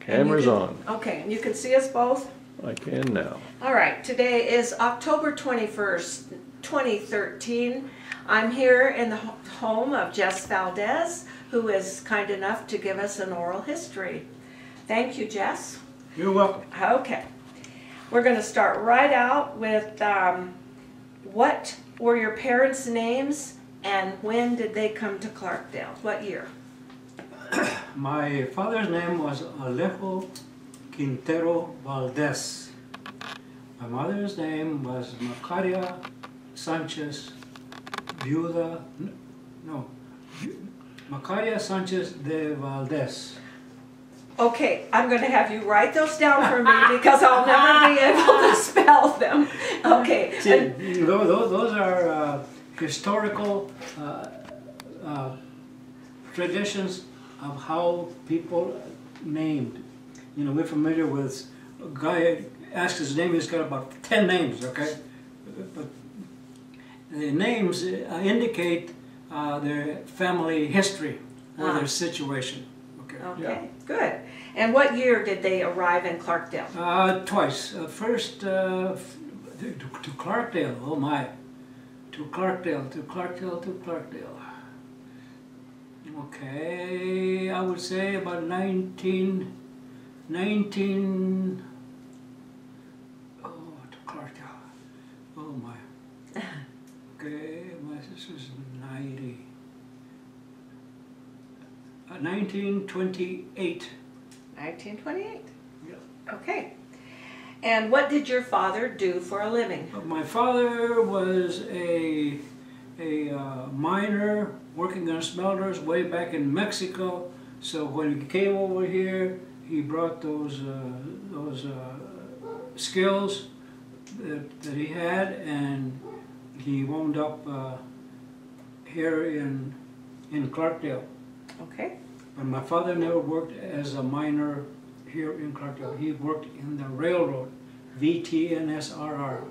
Camera's on. Okay, and you can see us both? I can now. All right, today is October 21st, 2013. I'm here in the home of Jess Valdez, who is kind enough to give us an oral history. Thank you, Jess. You're welcome. Okay. We're going to start right out with what were your parents' names and when did they come to Clarkdale? What year? My father's name was Alejo Quintero Valdez. My mother's name was Macaria Sanchez Macaria Sanchez de Valdez. Okay, I'm going to have you write those down for me because I'll never be able to spell them. Okay. See, those are historical traditions of how people named. You know, we're familiar with a guy asks his name, he's got about 10 names, okay? But the names indicate their family history or their situation. Okay, Yeah. good. And what year did they arrive in Clarkdale? Twice. First to Clarkdale, oh my. To Clarkdale. Okay, I would say about 19, oh, to Clarkdale, oh my. Okay, my sister's 90. 1928. 1928. Yeah. Okay. And what did your father do for a living? My father was a miner working on smelters way back in Mexico. So when he came over here, he brought those skills that he had, and he wound up here in Clarkdale. Okay. But my father never worked as a miner here in Clarkdale. He worked in the railroad, VTNSRR.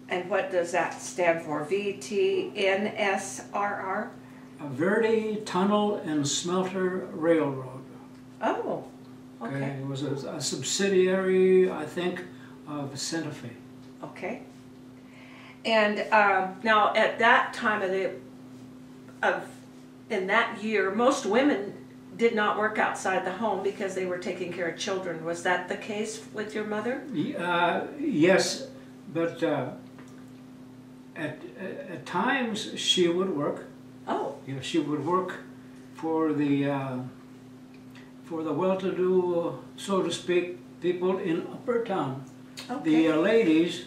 And what does that stand for? VTNSRR? Verde Tunnel and Smelter Railroad. Oh, okay. It was a subsidiary, I think, of Santa Fe. Okay. And now at that time in that year, most women did not work outside the home because they were taking care of children. Was that the case with your mother? Yes, but at times she would work. Oh. You know, she would work for the well-to-do, so to speak, people in Upper Town. Okay. The ladies,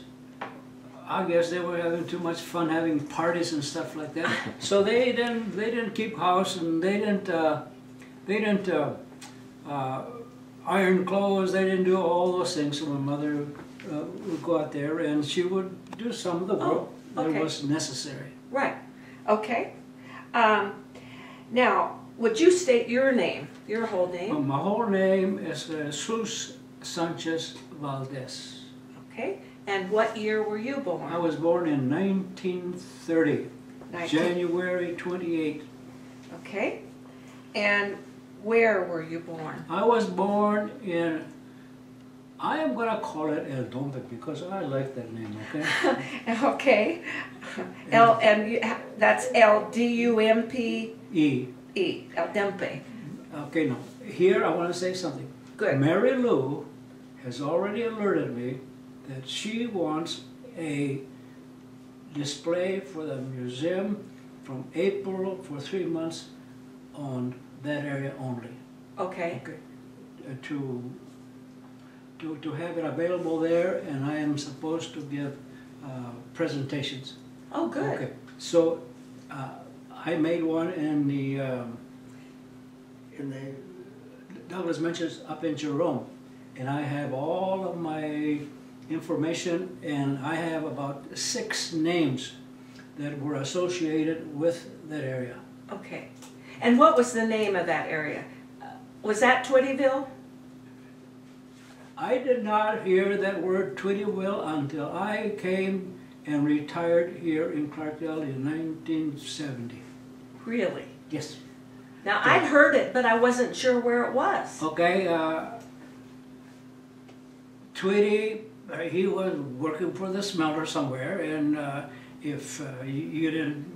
I guess they were having too much fun having parties and stuff like that. So they didn't keep house, and they didn't iron clothes. They didn't do all those things. So my mother would go out there, and she would do some of the work that was necessary. Right. Okay. Now, would you state your name, your whole name? Well, my whole name is Jesus Sanchez Valdez. Okay. And what year were you born? I was born in 1930, January 28. Okay. And where were you born? I was born in, I am going to call it El Dompe because I like that name, okay? Okay. That's L-D-U-M-P? E. El Dompe. Okay, now, here I want to say something. Good. Mary Lou has already alerted me that she wants a display for the museum from April for 3 months on that area only. Okay. Okay. To have it available there, and I am supposed to give presentations. Oh, good. Okay. So I made one in the Douglas Mentions up in Jerome, and I have all of my information, and I have about 6 names that were associated with that area. Okay. And what was the name of that area? Was that Twittyville? I did not hear that word Twittyville until I came and retired here in Clarkdale in 1970. Really? Yes. Now, I'd heard it, but I wasn't sure where it was. Okay, Tweety, he was working for the smelter somewhere, and if you didn't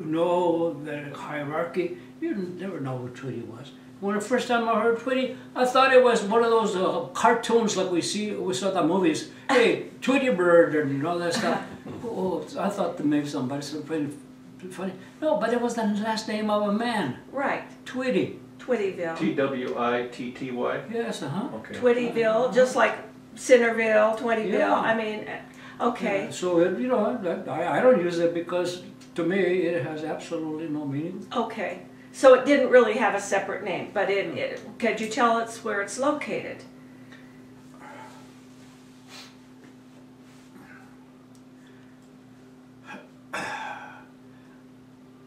know the hierarchy, you never know who Tweety was. When the first time I heard Tweety, I thought it was one of those cartoons like we saw the movies. Hey, Tweety Bird and all that stuff. Oh, I thought that maybe somebody said pretty funny. No, but it was the last name of a man. Right. Tweety. Twittyville. T-W-I-T-T-Y? Yes, Okay. Twittyville, just like Centerville, Twittyville. Yeah. I mean, okay. Yeah, so, you know, I don't use it because to me it has absolutely no meaning. Okay. So it didn't really have a separate name, but could you tell us where it's located?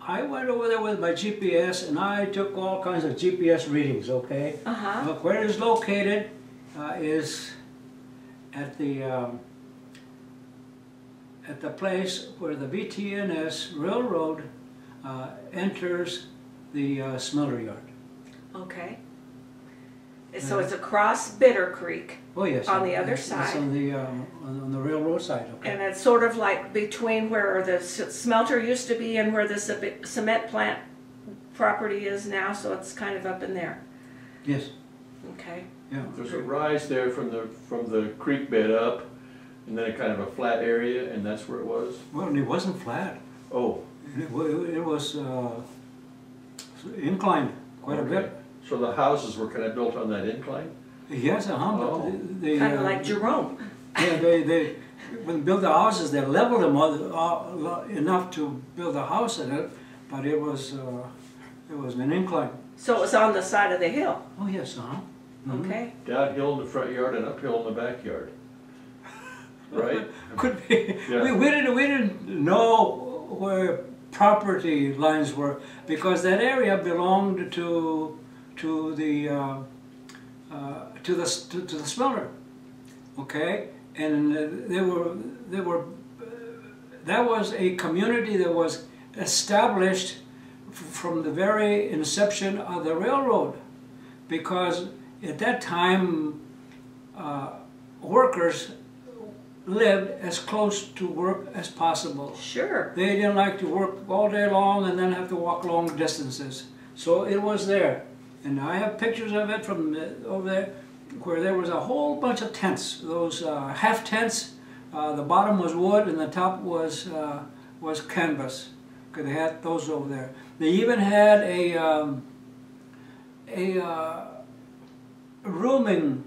I went over there with my GPS and I took all kinds of GPS readings, okay? Uh-huh. Look, where it is located is at the place where the VTNS Railroad enters the smelter yard. Okay. So it's across Bitter Creek. Oh yes. On the other it's side. on the railroad side, okay. And it's sort of like between where the smelter used to be and where the cement plant property is now, so it's kind of up in there. Yes. Okay. Yeah. There's a rise there from the creek bed up, and then a kind of a flat area, and that's where it was? Well, it wasn't flat. Oh. It was inclined quite a bit. So the houses were kind of built on that incline? Yes, Oh. they Kind of like Jerome. Yeah, they when they built the houses, they leveled them enough to build a house in it, but it was an incline. So it was on the side of the hill. Oh yes, Okay. Downhill in the front yard and uphill in the backyard. Right? Could be. Yeah. We didn't know where property lines were because that area belonged to the smelter, okay, and that was a community that was established from the very inception of the railroad, because at that time workers lived as close to work as possible. Sure. They didn't like to work all day long and then have to walk long distances. So it was there. And I have pictures of it from over there where there was a whole bunch of tents. Those half tents, the bottom was wood and the top was canvas. Because they had those over there. They even had a rooming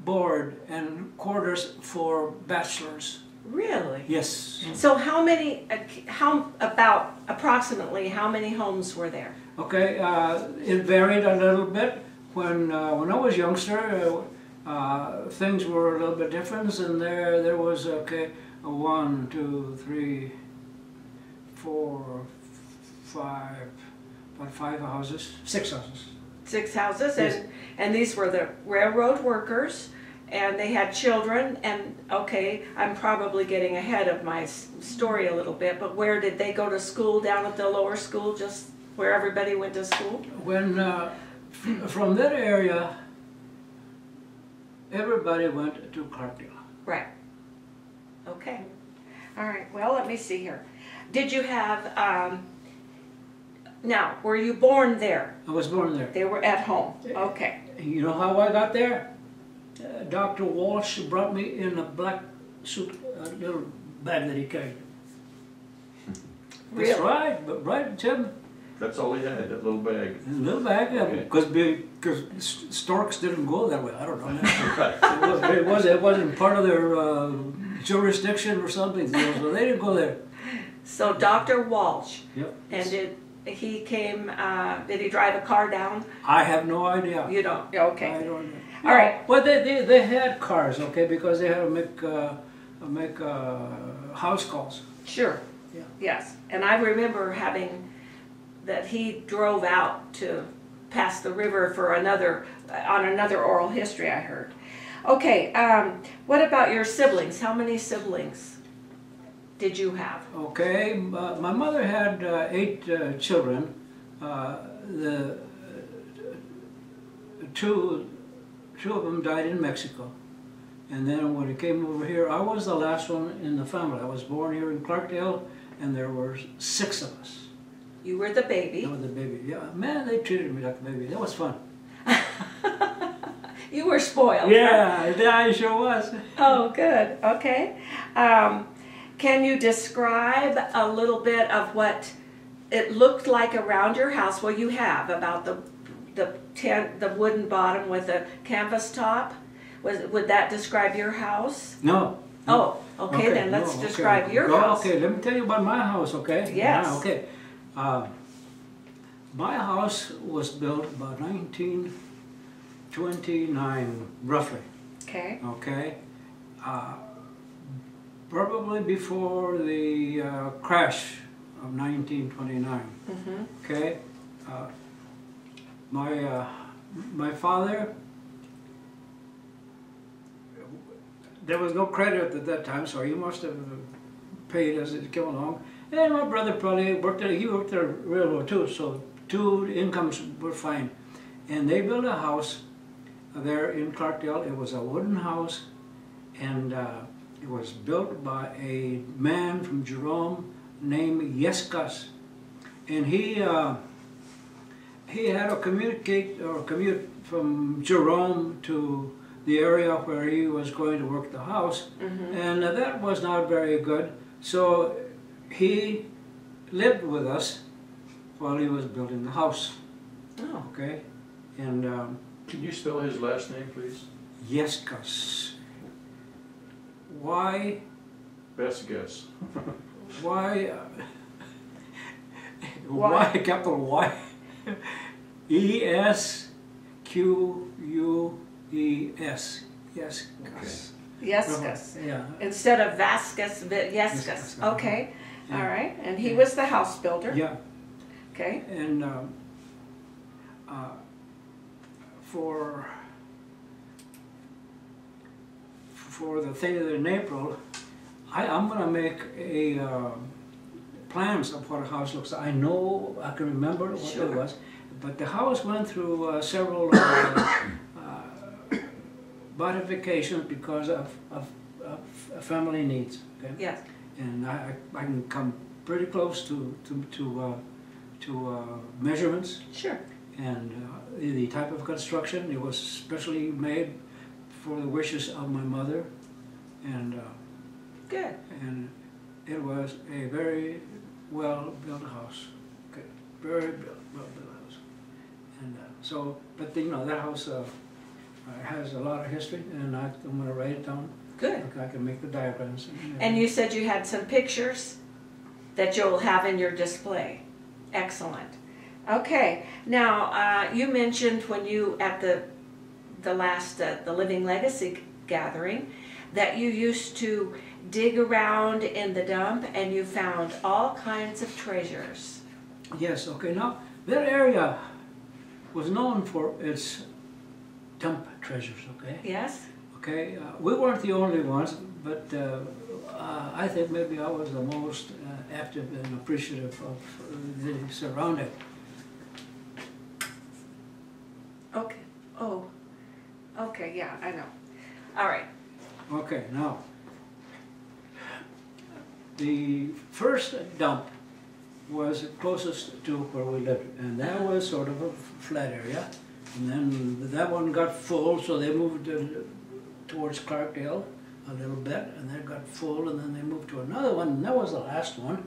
board and quarters for bachelors. Really? Yes. So approximately how many homes were there? Okay, it varied a little bit. When I was youngster, things were a little bit different, and there was 1, 2, 3, 4, 5, about 5 houses, 6 houses. 6 houses, Yes. and these were the railroad workers, and they had children, and okay, I'm probably getting ahead of my story a little bit, but where did they go to school? Down at the lower school, just where everybody went to school? When, from that area, everybody went to Clarkdale. Right. Okay. All right, well, let me see here. Did you have, now, were you born there? I was born there. They were at home, okay. You know how I got there? Dr. Walsh brought me in a black suit, a little bag that he carried. Really? That's right, but right, Tim? That's all he had, that little bag. A little bag, Okay. because storks didn't go that way. I don't know. Right. It wasn't part of their jurisdiction or something, so they didn't go there. So Dr. Walsh, Yep. and did he drive a car down? I have no idea. You don't, okay. I don't know. All right. Well, they had cars, okay, because they had to make house calls. Sure. Yeah. Yes, and I remember that he drove out to pass the river for on another oral history I heard. Okay, what about your siblings? How many siblings did you have? Okay, my mother had 8 children. The two of them died in Mexico. And then when it came over here, I was the last one in the family. I was born here in Clarkdale, and there were 6 of us. You were the baby. I was the baby. Yeah, man, they treated me like a baby. That was fun. You were spoiled. Yeah, I sure was. Oh, good. Okay. Can you describe a little bit of what it looked like around your house? Well, you have about the wooden bottom with a canvas top. Would that describe your house? No. Oh, okay, then let's describe your house. Okay, let me tell you about my house, okay? Yes. Yeah, okay. My house was built about 1929, roughly. Okay. Okay. Probably before the crash of 1929. Mm-hmm. Okay. My father, there was no credit at that time, so he must have paid as it came along. And my brother probably worked there. He worked at a railroad too, so 2 incomes were fine. And they built a house there in Clarkdale. It was a wooden house, and it was built by a man from Jerome named Jess. And he had to commute from Jerome to the area where he was going to work the house, Mm-hmm. and that was not very good. So he lived with us while he was building the house. Oh. Okay, and Can you spell his last name, please? Yescas. Why? Best guess. Why? Why? Capital Y. ESQUES. Yes. Yescas. Yeah. Instead of Vasquez, Yescas. Yescas, Okay. Yeah. All right. And he was the house builder. Yeah. Okay. And for the thing in April, I'm going to make a plans of what a house looks like. I know, I can remember what Sure. it was, but the house went through several modifications because of family needs. Okay? Yes. And I can come pretty close to measurements Sure. and the type of construction. It was specially made for the wishes of my mother, and Good. it was a very well built house. Okay, very well built house. And so, but you know, that house has a lot of history, and I'm going to write it down. Good. I can make the diagrams. And you said you had some pictures that you'll have in your display. Excellent. Okay. Now, you mentioned when you, at the last, the Living Legacy gathering, that you used to dig around in the dump and you found all kinds of treasures. Yes, okay, now, that area was known for its dump treasures, okay? Yes? Okay, we weren't the only ones, but I think maybe I was the most active and appreciative of the surrounding. Okay. Oh. Okay, yeah, I know. All right. Okay, now, the first dump was closest to where we lived, and that was sort of a flat area. And then that one got full, so they moved towards Clarkdale a little bit, and that got full, and then they moved to another one, and that was the last one.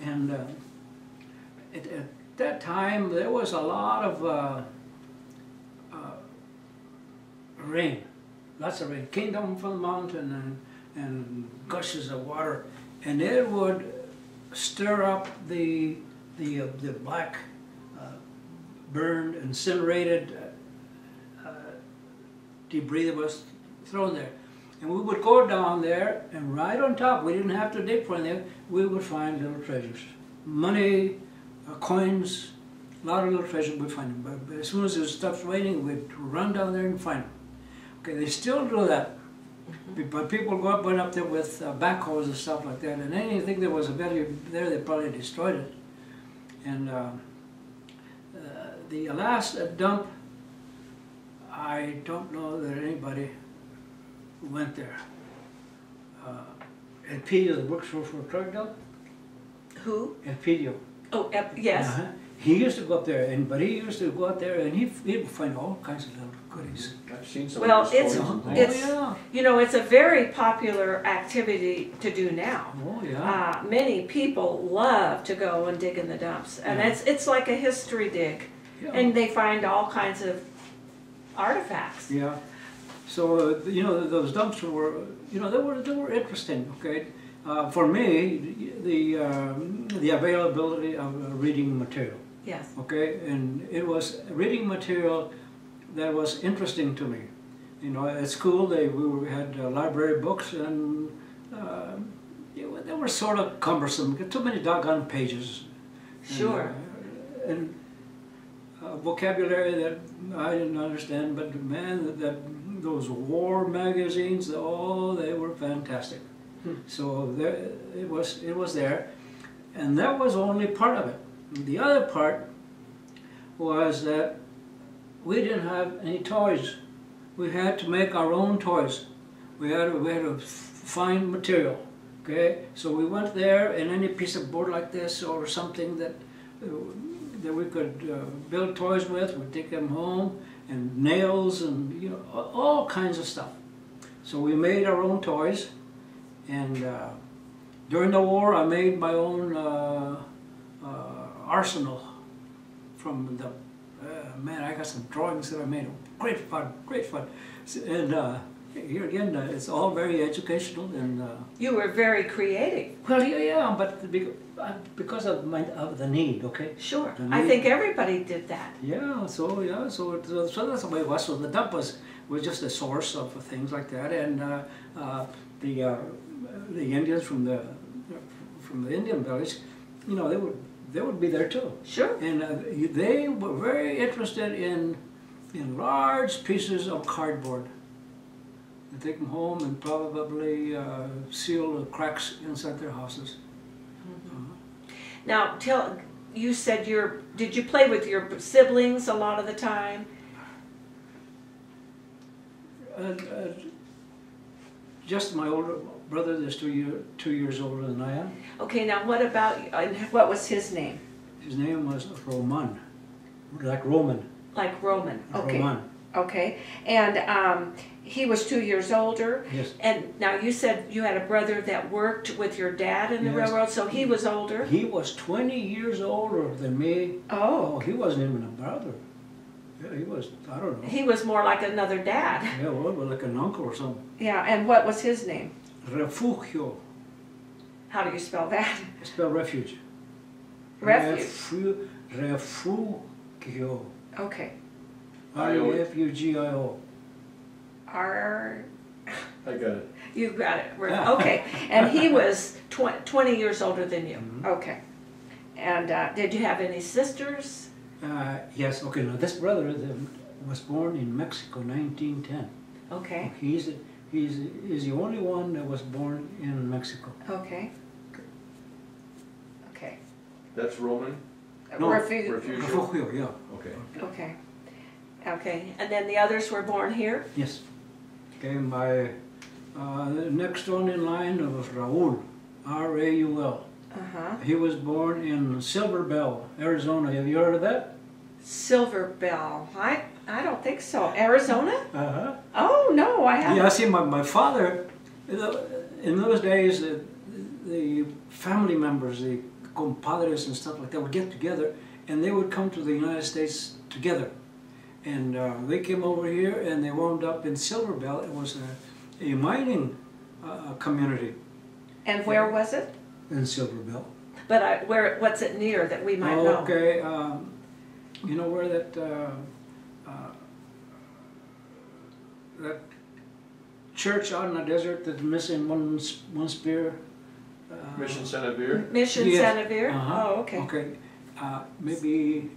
And at that time, there was a lot of rain, lots of rain. Came down from the mountain and gushes of water, and it would stir up the black, burned, incinerated debris that was thrown there. And we would go down there, and right on top, we didn't have to dig for anything, we would find little treasures. Money, coins, a lot of little treasures we'd find them. But as soon as it stopped raining, we'd run down there and find them. Okay, they still do that. But people went up there with backhoes and stuff like that, and anything that was a value there, they probably destroyed it. And the last dump, I don't know that anybody went there. Elpidio, that works for Clarkdale. Who? Elpidio. Oh, yes. He used to go up there, but he used to go out there and he'd find all kinds of little goodies. I've seen some Well, of the stories and things. it's you know, it's a very popular activity to do now. Oh yeah. Many people love to go and dig in the dumps, and it's like a history dig, and they find all kinds of artifacts. Yeah. So you know, those dumps were, you know, they were interesting. Okay. For me, the availability of reading material. Yes. Okay, and it was reading material that was interesting to me. You know, at school we had library books, and they were sort of cumbersome. Too many doggone pages. Sure. And vocabulary that I didn't understand, but man, those war magazines, oh, they were fantastic. So there, it was there, and that was only part of it. The other part was that we didn't have any toys. We had to make our own toys. We had to find material. Okay, so we went there, and any piece of board like this or something that we could build toys with, we'd take them home, and nails, and you know, all kinds of stuff. So we made our own toys, and during the war, I made my own arsenal from the man. I got some drawings that I made. Great fun, great fun. And here again, it's all very educational. And you were very creative. well, yeah, but because of the need, okay. Sure, The need. I think everybody did that. Yeah, so that's the way it was. So the dump was just a source of things like that, and the Indians from the Indian village, you know, they would be there too. Sure. And they were very interested in large pieces of cardboard. They take them home and probably seal the cracks inside their houses. Now, you said did you play with your siblings a lot of the time? Just my older brother is 2 years older than I am. Okay, now what about, and what was his name? His name was Roman, like Roman. Like Roman, okay. Roman. Okay, and he was 2 years older. Yes. And now you said you had a brother that worked with your dad in the Yes. railroad, so he was older? He was 20 years older than me. Oh. He wasn't even a brother. Yeah, he was, I don't know. He was more like another dad. Yeah, well, like an uncle or something. Yeah, and what was his name? Refugio. How do you spell that? Spell refuge. Refuge. Refugio. Okay. R-E-F-U-G-I-O. I got it. You got it. Okay. And he was 20 years older than you. Mm-hmm. Okay. And did you have any sisters? Yes, okay, now this brother was born in Mexico, 1910. Okay. He's the only one that was born in Mexico. Okay. Okay. That's Roman? No, Refugio? Refugio, yeah. Okay. Okay. Okay. And then the others were born here? Yes. Okay, my the next one in line was Raul, R-A-U-L. Uh-huh. He was born in Silver Bell, Arizona. Have you heard of that? Silver Bell. I don't think so. Arizona? Uh-huh. Oh, no, I haven't. Yeah, see, my father, in those days, the family members, the compadres and stuff like that would get together, and they would come to the United States together. And they came over here, and they wound up in Silver Bell. It was a mining community. And where was it? In Silver Bell. But what's it near that we might know? Okay, you know where that church out in the desert that's missing one spear? Mission Saint-Valdez? Mission Yes. Saint-Valdez? Uh-huh. Oh, okay. Okay, maybe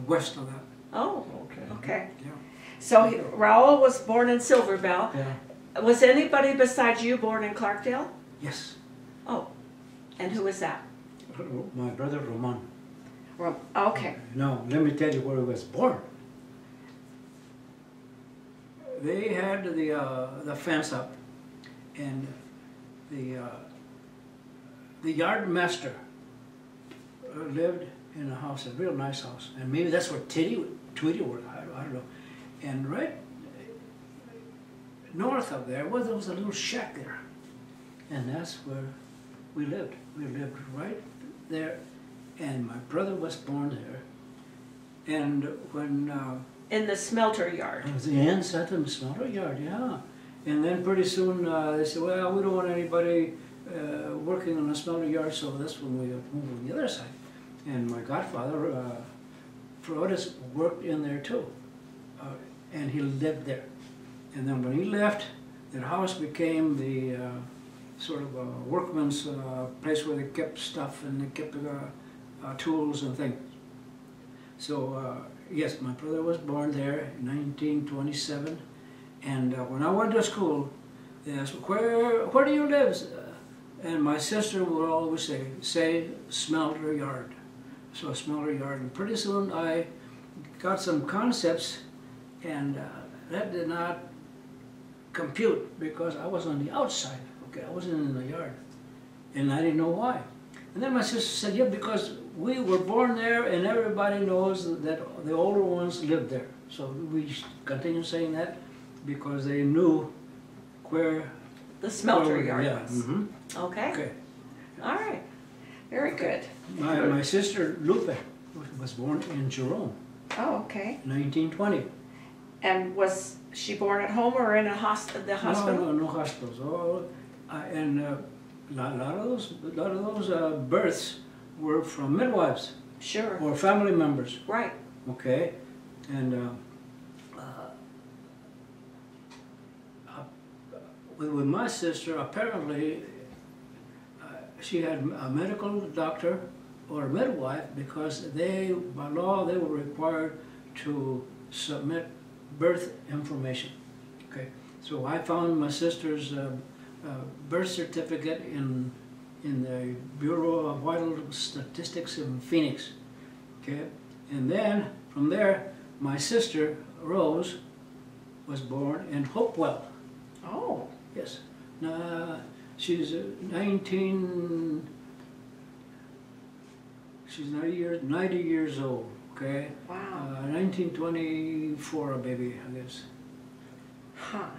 west of that. Oh, Okay. okay. Yeah. So Raul was born in Silver Bell. Yeah. Was anybody besides you born in Clarkdale? Yes. Oh, and who was that? My brother Roman. Okay. Now, let me tell you where he was born. they had the fence up, and the yard master lived in a house, a real nice house, and maybe that's where Tweety worked. I don't know. And right north of there was a little shack there, and that's where we lived. We lived right there, and my brother was born there. And when In the smelter yard. it was the inside of the smelter yard, yeah. And then pretty soon they said, well, we don't want anybody working on the smelter yard, so that's when we moved to the other side. And my godfather, Flores, worked in there too, and he lived there. And then when he left, that house became the sort of a workman's place where they kept stuff and they kept tools and things. So yes, my brother was born there in 1927, and when I went to school, they asked, where do you live? And my sister would always say smelter yard. So smelter yard, and pretty soon I got some concepts, and that did not compute because I was on the outside. Okay, I wasn't in the yard, and I didn't know why. And then my sister said, yeah, because we were born there, and everybody knows that the older ones lived there. So we continue saying that because they knew where The smelter yard yeah. was. Okay. Okay. All right. Very good. My sister Lupe was born in Jerome, Oh, okay. 1920. And was she born at home or in the hospital? No hospitals. And a lot of those births were from midwives Sure. or family members. Right. Okay, and with my sister, apparently she had a medical doctor or a midwife because by law, they were required to submit birth information. Okay, so I found my sister's birth certificate in the Bureau of Vital Statistics in Phoenix. Okay, and then from there, my sister Rose was born in Hopewell. Oh. Yes. She's 90 years old. Okay. Wow. 1924, baby, I guess. Huh.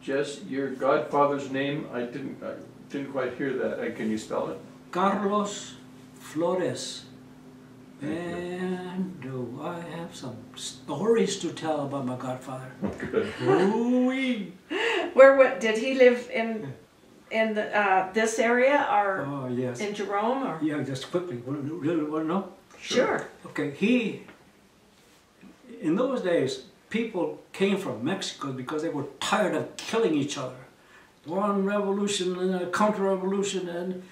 Jess, your godfather's name, I didn't quite hear that. Can you spell it? Carlos Flores. And do I have some stories to tell about my godfather? Good. Ooh-wee. Did he live in this area or Oh, yes. in Jerome or? Yeah, just quickly. Really want to know? Sure. Okay, in those days, people came from Mexico because they were tired of killing each other. One revolution and a counter-revolution and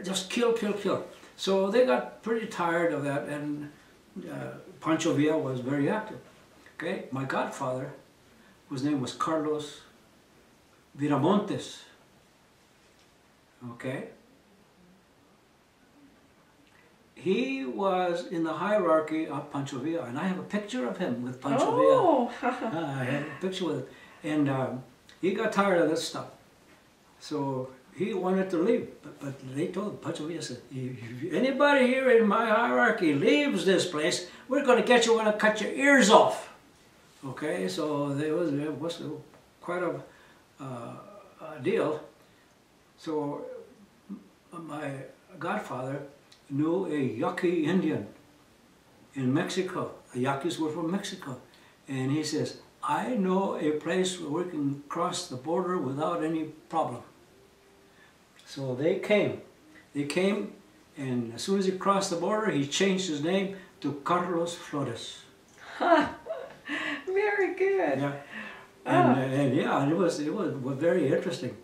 just kill. So they got pretty tired of that, and Pancho Villa was very active. Okay, my godfather, whose name was Carlos Viramontes. Okay. He was in the hierarchy of Pancho Villa, and I have a picture of him with Pancho Villa. I have a picture with him, and he got tired of this stuff, so he wanted to leave. But they told Pancho Villa, said, if anybody here in my hierarchy leaves this place, we're going to get you, we're going to cut your ears off. Okay, so there was quite a deal. So my godfather knew a Yaqui Indian in Mexico. The Yaquis were from Mexico. And he says, I know a place where we can cross the border without any problem. So they came. And as soon as he crossed the border, he changed his name to Carlos Flores. Very good. Yeah. And yeah, it was very interesting,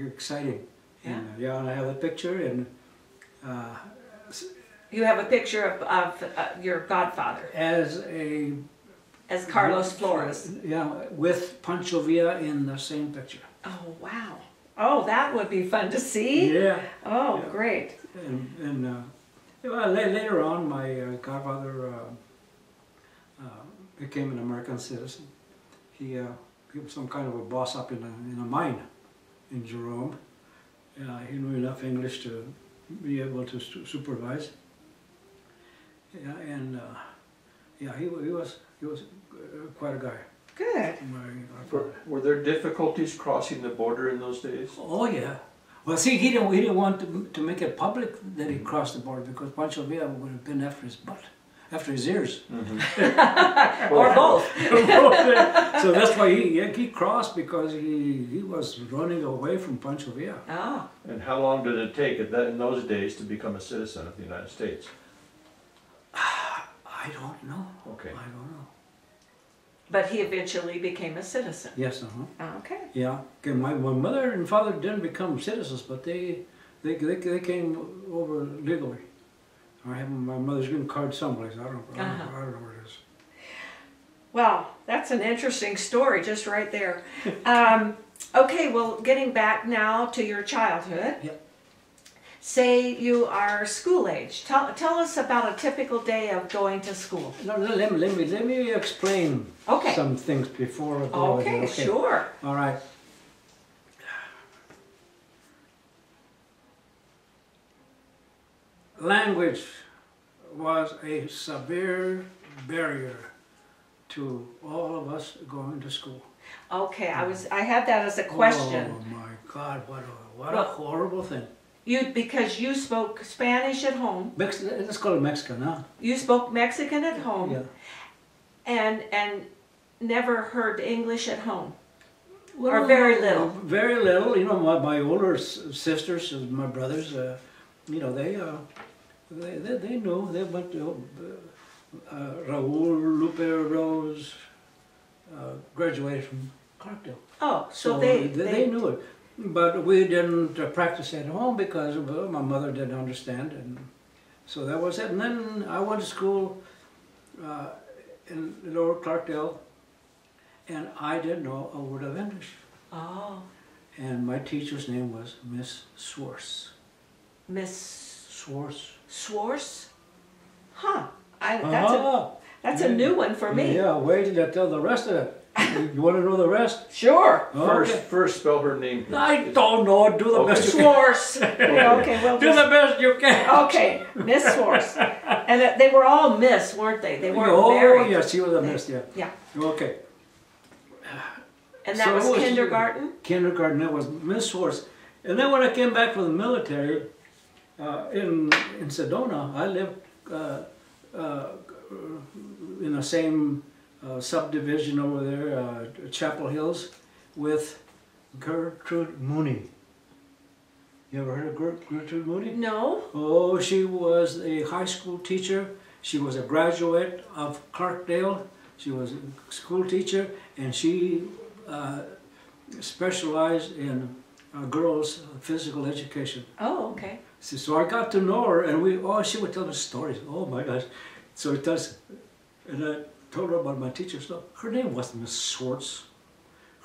exciting. Yeah. And and I have a picture, and You have a picture of your godfather as Carlos Flores. Yeah, with Pancho Villa in the same picture. Oh, wow. Oh, that would be fun to see. Yeah. Oh, Yeah. great. And well, later on, my godfather became an American citizen. He was some kind of a boss up in a mine in Jerome. He knew enough English to be able to supervise. Yeah, and yeah, he was quite a guy. Good. Were there difficulties crossing the border in those days? Oh yeah. Well, see, he didn't want to make it public that he crossed the border because Pancho Villa would have been after his butt, after his ears. Or both. So that's why he crossed, because he was running away from Pancho Villa. Oh. And how long did it take in those days to become a citizen of the United States? I don't know. Okay. I don't know. But he eventually became a citizen. Yes, Okay. Yeah. Okay, my mother and father didn't become citizens, but they came over legally. I have my mother's green card someplace. I don't know where it is. Well, that's an interesting story just right there. Okay, well, getting back now to your childhood. Yep. Say you are school age. Tell us about a typical day of going to school. No, let me explain some things before I go Okay, ahead. sure. All right. Language was a severe barrier to all of us going to school. Okay, I had that as a question. Oh my God, what a horrible thing. Because you spoke Spanish at home. Let's call it Mexican, huh? You spoke Mexican at home. Yeah. And never heard English at home. Or very little. Very little. You know, my older sisters, my brothers, you know, they knew. They went to Raul, Lupe, Rose, graduated from Clarkdale. Oh, so they knew it. But we didn't practice at home because my mother didn't understand, and so that was it. And then I went to school in Lower Clarkdale, and I didn't know a word of English. Oh. And my teacher's name was Miss Swartz. Miss Swartz. Swartz? Huh. That's a new one for me. Yeah, wait till I tell the rest of it. You want to know the rest? Sure. First spell her name. I don't know. Do the best you can. Swartz. Okay, well, Do the best you can. Okay, Miss Swartz. And they were all Miss, weren't they? They weren't married. Oh, yes, she was a Miss, yeah. Yeah. Okay. And that was kindergarten? Kindergarten, that was Miss Swartz. And then when I came back from the military, in Sedona, I lived in the same subdivision over there, Chapel Hills, with Gertrude Mooney. You ever heard of Gertrude Mooney? No. Oh, she was a high school teacher. She was a graduate of Clarkdale. She was a school teacher, and she specialized in girls' physical education. Oh, okay. So I got to know her, and she would tell me stories. Oh my gosh. So it does, and I told her about my teacher stuff. Her name wasn't Miss Swartz.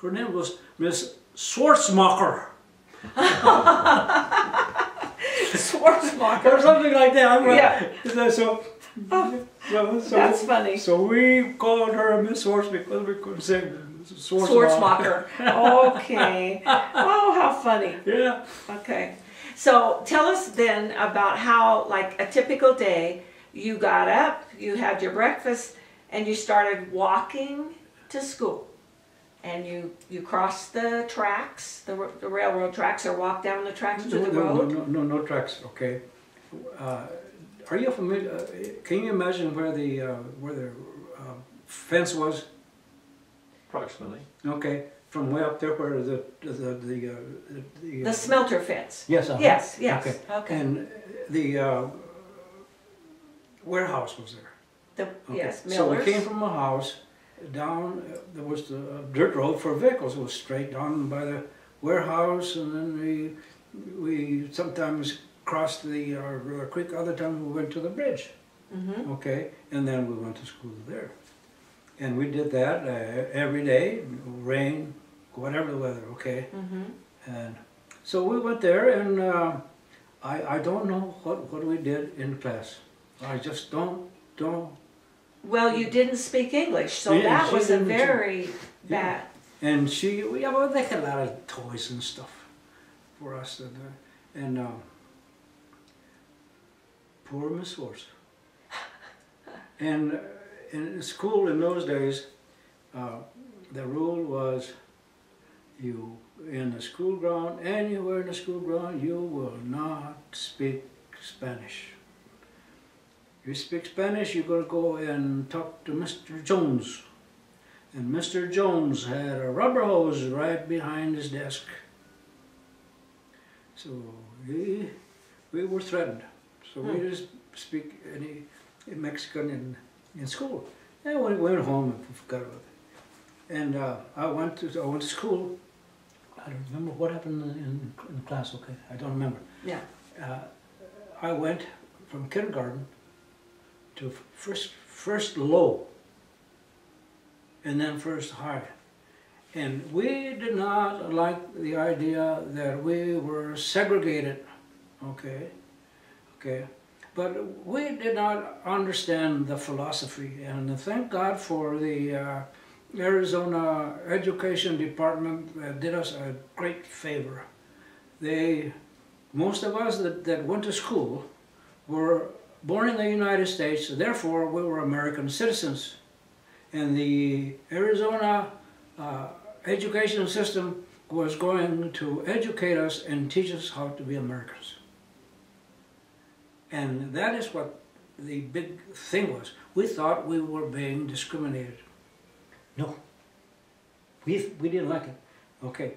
Her name was Miss Schwarzmacher. Schwarzmacher. Or something like that. Yeah. So that's funny. So we called her Miss Swartz because we couldn't say Schwarzmacher. Okay. Oh, how funny. Yeah. Okay. So tell us then about how, like, a typical day, you got up, you had your breakfast, and you started walking to school. And you crossed the tracks, the railroad tracks, or walked down the tracks to the road? No tracks, okay. Are you familiar, can you imagine where the fence was? Approximately. Okay, from way up there where the smelter fence. Yes. Yes. Okay. And the warehouse was there. Yes, Miller's. So we came from a house down. There was the dirt road for vehicles. It was straight down by the warehouse, and then we sometimes crossed the creek. Other times we went to the bridge. Mm-hmm. Okay, and then we went to school there. And we did that every day, rain, whatever the weather, okay? Mm-hmm. And so we went there, and I don't know what we did in class. I just don't Well, you didn't speak English, so Yeah, that she was a didn't. very bad. And well, they had a lot of toys and stuff for us. And poor Miss Horse. And in school in those days, the rule was you, in the school ground, anywhere in the school ground, you will not speak Spanish. You speak Spanish, you're going to go and talk to Mr. Jones. And Mr. Jones had a rubber hose right behind his desk. So we were threatened. So we just speak any Mexican in school. And we went home and forgot about it. And I went to school. I don't remember what happened in class. Okay, I don't remember. Yeah. I went from kindergarten to first low, and then first high. And we did not like the idea that we were segregated, okay? But we did not understand the philosophy, and thank God for the Arizona Education Department that did us a great favor. Most of us that went to school were born in the United States, therefore we were American citizens. And the Arizona education system was going to educate us and teach us how to be Americans. And that is what the big thing was. We thought we were being discriminated. No, we didn't like it. Okay,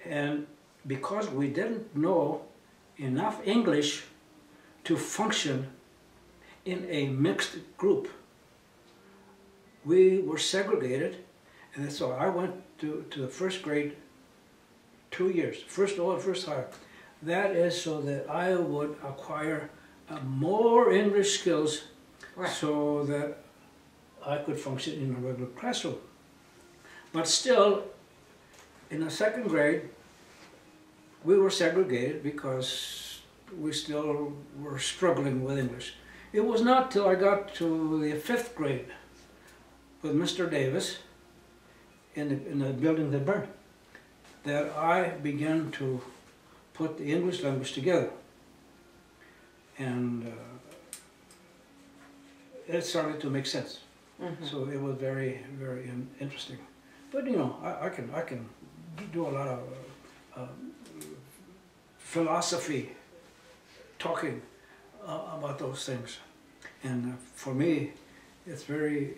and because we didn't know enough English to function in a mixed group, we were segregated, and so I went to the first grade 2 years, first low and first high. That is so that I would acquire more English skills, Right. so that I could function in a regular classroom. But still, in the second grade, we were segregated because we still were struggling with English. It was not till I got to the 5th grade with Mr. Davis in the building that burned that I began to put the English language together. And it started to make sense. Mm-hmm. So it was very, very interesting. But you know, I can do a lot of philosophy talking about those things. And for me, it's very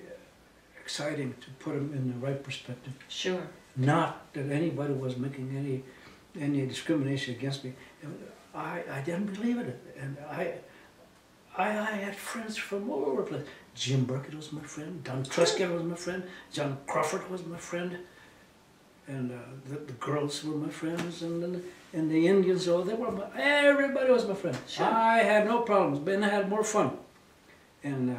exciting to put them in the right perspective. Sure. Not that anybody was making any discrimination against me. I didn't believe in it, and I had friends from all over the place. Jim Burkett was my friend, Don Trescott was my friend, John Crawford was my friend, and the girls were my friends, and the Indians, everybody was my friend. Sure. I had no problems, but I had more fun. And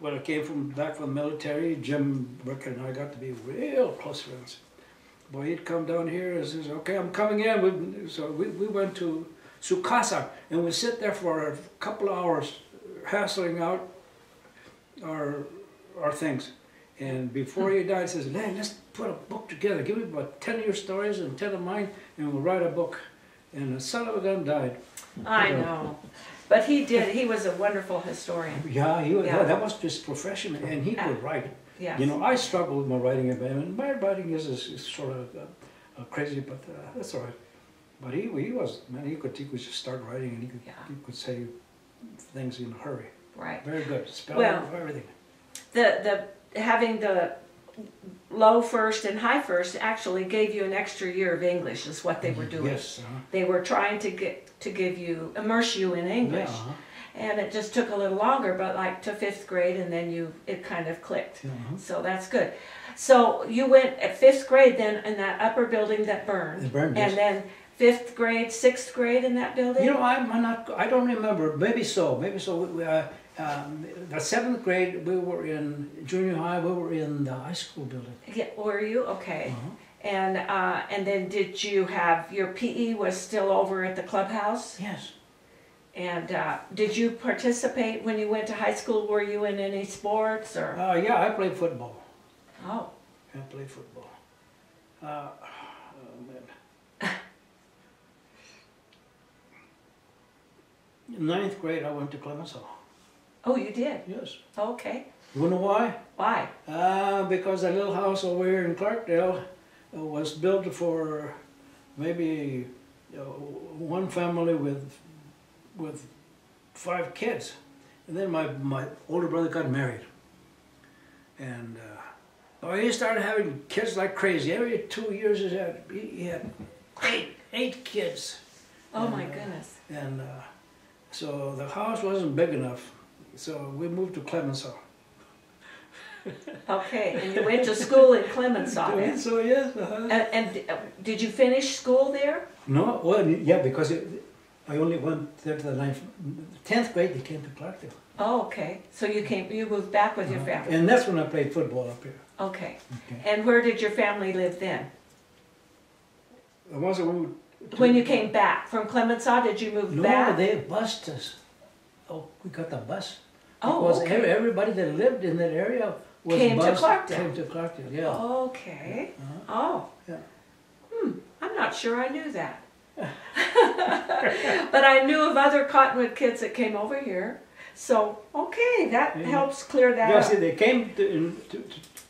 when I came back from the military, Jim Burkett and I got to be real close friends. Boy, he'd come down here and says, okay, I'm coming in. So we went to su casa, and we sit there for a couple of hours hassling out our things. And before he died, he says, man, let's put a book together. Give me about 10 of your stories and 10 of mine, and we'll write a book. And the son of a gun died. I know. But he did. He was a wonderful historian. Yeah, Yeah. that was his profession, and he could write. Yes. You know, I struggle with my writing, and my writing is sort of crazy, but that's all right. But he was, man, he could just start writing, and he could say things in a hurry. Right. Very good. Spell Well, everything. Having the low first and high first actually gave you an extra year of English, is what they were doing. Yes. They were trying to immerse you in English. Yeah, And it just took a little longer, but like to 5th grade, and then it kind of clicked. So that's good. So you went at 5th grade then in that upper building that burned. It burned, and yes. then 5th grade, 6th grade in that building? You know, I don't remember. Maybe so. The 7th grade, we were in junior high. We were in the high school building. Yeah, were you? Okay. And then did you have, your PE was still over at the clubhouse? Yes. And did you participate when you went to high school? Were you in any sports or? Yeah, I played football. Oh. I played football. Oh man. In 9th grade, I went to Clemenceau. Oh, you did? Yes. Okay. You know why? Why? Because that little house over here in Clarkdale was built for maybe one family with 5 kids. And then my older brother got married. And he started having kids like crazy. Every 2 years he had 8 kids. Oh my goodness. And so the house wasn't big enough. So we moved to Clemenceau. Okay, and you went to school in Clemenceau then? So yes. And did you finish school there? No, well, yeah, because I only went there to the 10th grade. They came to Clarkdale. Oh, okay. So you moved back with your family. And that's when I played football up here. Okay. And where did your family live then? When you came back from Clemenceau, did you move back? No, they bused us. Oh, we got the bus. Oh, because okay. everybody that lived in that area was Came to bused, Clarkdale. Came to Clarkdale, yeah. Okay. Oh. Yeah. I'm not sure I knew that. But I knew of other Cottonwood kids that came over here. So, okay, that helps clear that up. See, they came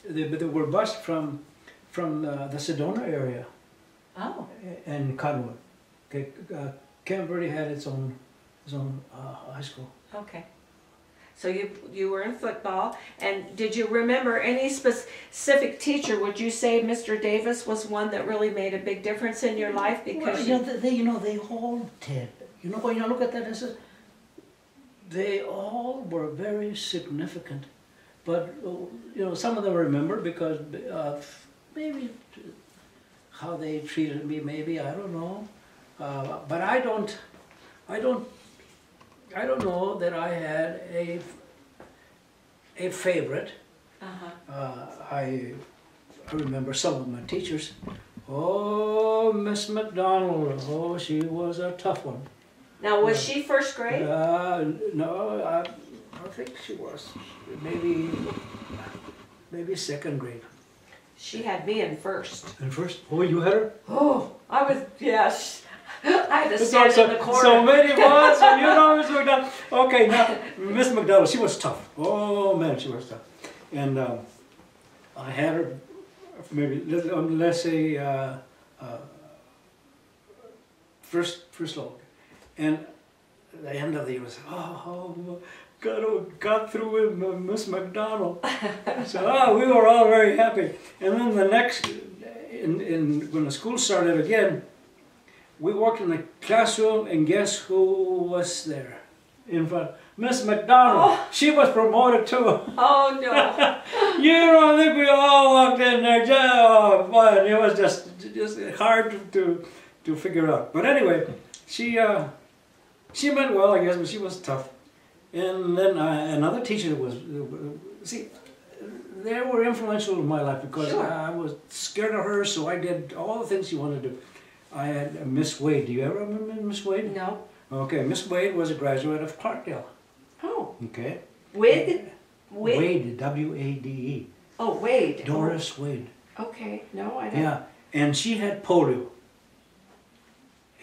they were bused from the Sedona area. Oh. And Cottonwood. Okay, Camp Verde had its own high school. Okay. So you were in football, and did you remember any specific teacher? Would you say Mr. Davis was one that really made a big difference in your life? Because they all did. When you look at that, they all were very significant. But some of them remember because of maybe how they treated me. Maybe I don't know. But I don't know that I had a favorite. I remember some of my teachers. Oh, Miss McDonald. Oh, she was a tough one. Now, was she first grade? No, I think she was maybe 2nd grade. She had me in first. In first? Oh, you had her? Oh, I was, yes. I had to stand in the corner. So many months, and Miss McDonald. Okay, now, Miss McDonald, she was tough. Oh, man, she was tough. And I had her, maybe, let's say, first level. And at the end of the year was, got through with Miss McDonald. So, we were all very happy. And then the next, when the school started again, we walked in the classroom, and guess who was there in front? Miss McDonald. Oh. She was promoted too. Oh no! I think we all walked in there. Boy, it was just hard to figure out. But anyway, she meant well, I guess, but she was tough. And then another teacher was. They were influential in my life because I was scared of her, so I did all the things she wanted to do. I had Miss Wade. Do you ever remember Miss Wade? No. Okay, Miss Wade was a graduate of Clarkdale. Oh. Okay. Wade? Wade, W-A-D-E. Oh, Wade. Doris Wade. Okay, no, I don't. Yeah, and she had polio.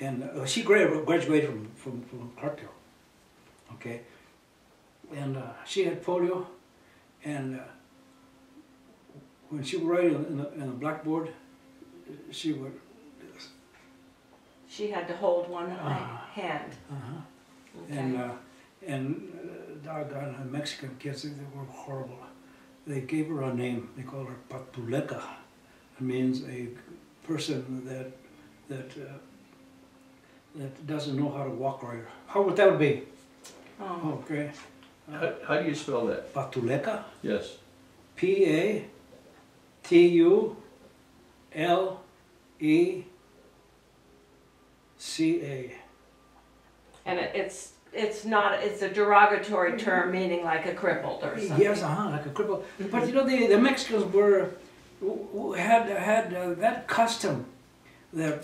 And she graduated from Clarkdale. Okay. And she had polio, and when she would write in the blackboard, she would. She had to hold one hand. Okay. And doggone Mexican kids, they were horrible. They gave her a name. They called her Patuleca. It means a person that doesn't know how to walk right. How would that be? Oh. Okay. How do you spell that? Patuleca. Yes. P-A-T-U-L-E-C-A. And it's a derogatory term meaning like a crippled or something. Yes, like a cripple. But the Mexicans had that custom that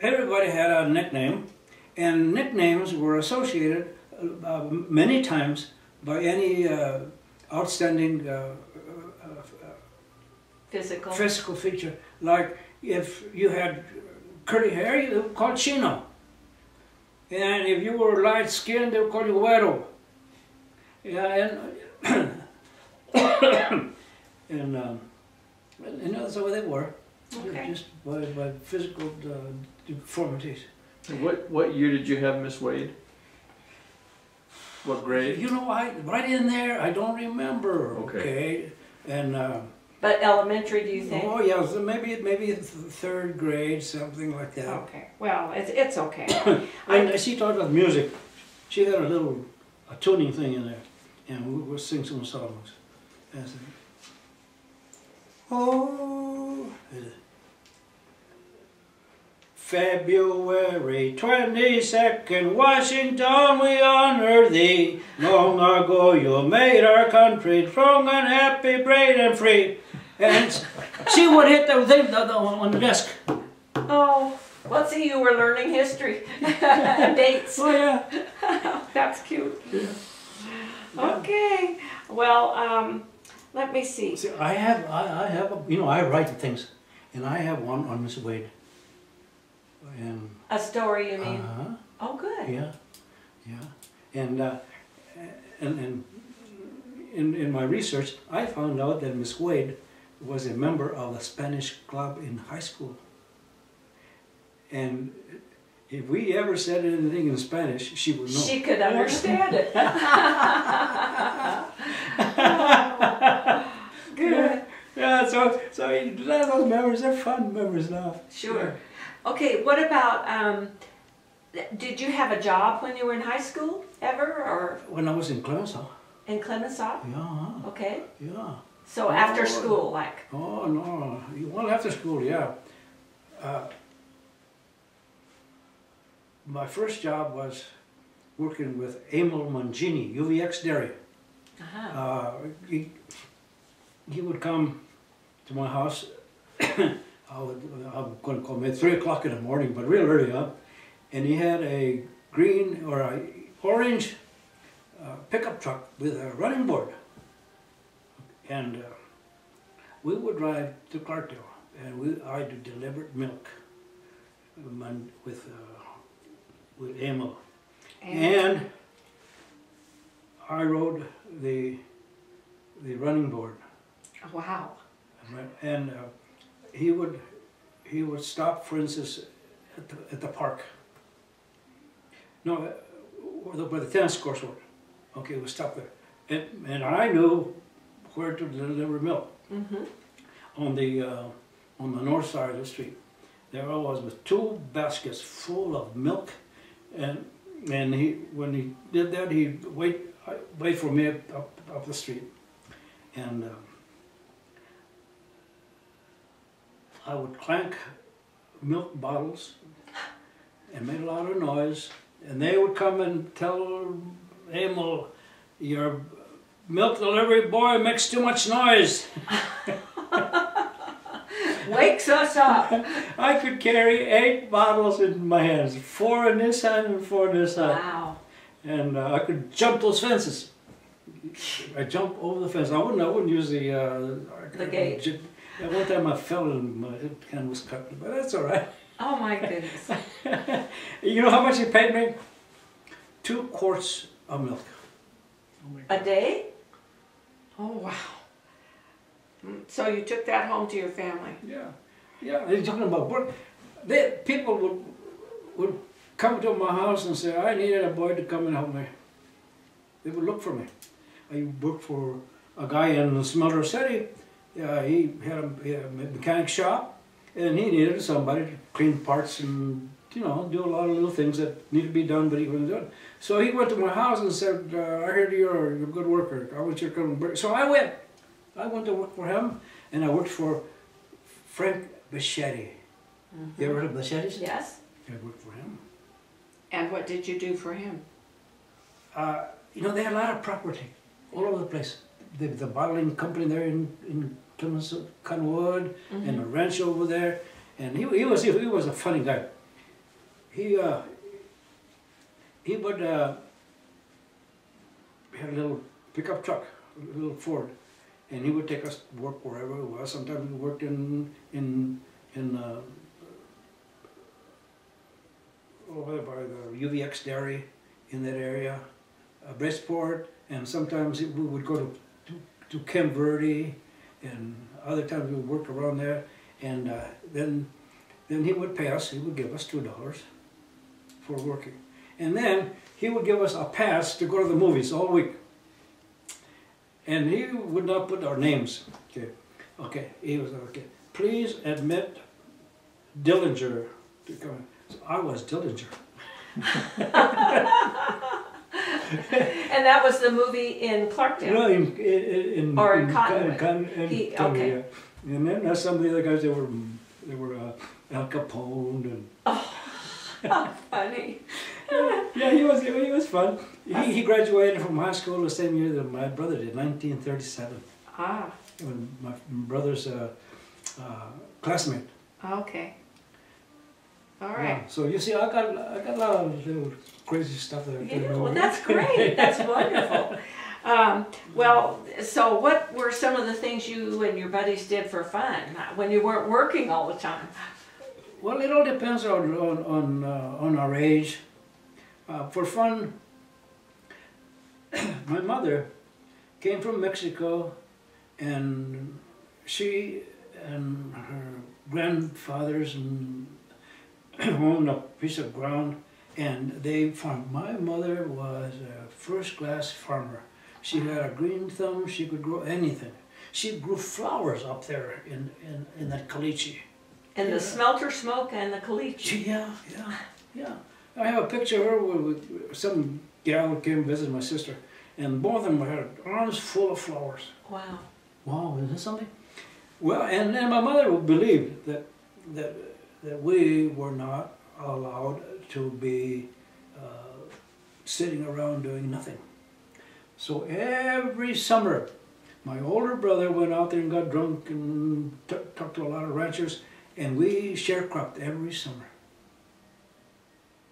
everybody had a nickname, And nicknames were associated many times by any outstanding Physical. feature. Like if you had curly hair, you were called Chino. And if you were light skinned, they would call you Güero. Yeah, and that's the way they were. Okay. Just by physical deformities. And what year did you have Miss Wade? What grade? You know, right in there, I don't remember. Okay. And But elementary, do you think? oh yeah, so maybe third grade, something like that. Okay. Well, it's okay. And she taught us music. She had a tuning thing in there, and we would sing some songs. And so, oh, February 22nd, Washington, we honor thee. Long ago you made our country strong and happy, brave and free. And she would hit the thing on the desk. Oh, well, see, you were learning history and dates. Oh yeah. That's cute. Okay. Well, let me see. See, I have, I write the things, and I have one on Miss Wade. And A story, you mean? Oh, good. yeah, and in my research, I found out that Miss Wade was a member of the Spanish club in high school, and if we ever said anything in Spanish, she would know. She could understand it. Good. Yeah, so those memories are fun memories now. Sure. Okay, what about, did you have a job when you were in high school, ever, or When I was in Clemenceau. in Clemenceau? Yeah, Okay, yeah. so after school, like? Oh no, well after school, yeah. My first job was working with Emil Mangini, UVX Dairy. He would come to my house. I'm going to call him at 3 o'clock in the morning, but real early up. And he had a green or a orange pickup truck with a running board. And we would drive to Clarkdale, and I would deliver milk with Emil. And I rode the running board. Wow. And he would stop, for instance, at the park. No, where the tennis courts were. Okay, we'd stop there. And I knew where to deliver milk. Mm-hmm. On the north side of the street. There I was with 2 baskets full of milk, and when he did that, he'd wait for me up the street, and I would clank milk bottles and make a lot of noise, and they would come and tell Emil, your milk delivery boy makes too much noise. Wakes us up. I could carry 8 bottles in my hands, 4 in this hand and 4 in this hand. Wow. And I could jump those fences. I jump over the fence. I wouldn't use the gate. At one time I fell and my hand was cut, but that's all right. Oh my goodness. You know how much he paid me? 2 quarts of milk. A day? Oh wow. So you took that home to your family? Yeah, yeah. They're talking about work. People would come to my house and say, I needed a boy to come and help me. They would look for me. I worked for a guy in Smelter City. He had a mechanic shop, and he needed somebody to clean parts and do a lot of little things that need to be done, but he wasn't doing. So he went to my house and said, I heard you're a good worker. I want you to come and work. So I went. I went to work for him, and I worked for Frank Bichetti. You ever heard of Bichetti's? Yes. I worked for him. And what did you do for him? They had a lot of property all over the place. The bottling company there in Clemenceau, Conwood, and the ranch over there. And he was a funny guy. he would had a little pickup truck, a little Ford, and he would take us to work wherever it was. Sometimes we worked in over by the UVX dairy in that area, Bridgeport, and sometimes we would go to Camp Verde, and other times we would work around there, and then he would pay us. He would give us $2 for working, and then he would give us a pass to go to the movies all week. And he would not put our names. Okay. He was okay. Please admit Dillinger to come. So I was Dillinger. And that was the movie in Clarkdale? No, in Cottonwood. Okay. Yeah. And then some of the other guys, they were Al Capone and. Oh, how funny. Yeah, he was fun. He graduated from high school the same year that my brother did, 1937. Ah. When my brother's classmate. Okay. All right. Yeah, so you see, I got a lot of little crazy stuff that I Yeah, know. well, that's great. That's wonderful. Well, so what were some of the things you and your buddies did for fun when you weren't working all the time? Well, it all depends on our age. For fun, my mother came from Mexico, and she and her grandfathers owned a piece of ground, and they farmed. My mother was a first-class farmer. She had a green thumb. She could grow anything. She grew flowers up there in that caliche. And the smelter smoke and the caliche. Yeah. I have a picture of her with some gal who came visit my sister, and both of them had arms full of flowers. Wow. Wow, is this something? Well, and then my mother believed that we were not allowed to be sitting around doing nothing. So every summer, my older brother went out there and got drunk and talked to a lot of ranchers, and we sharecropped every summer.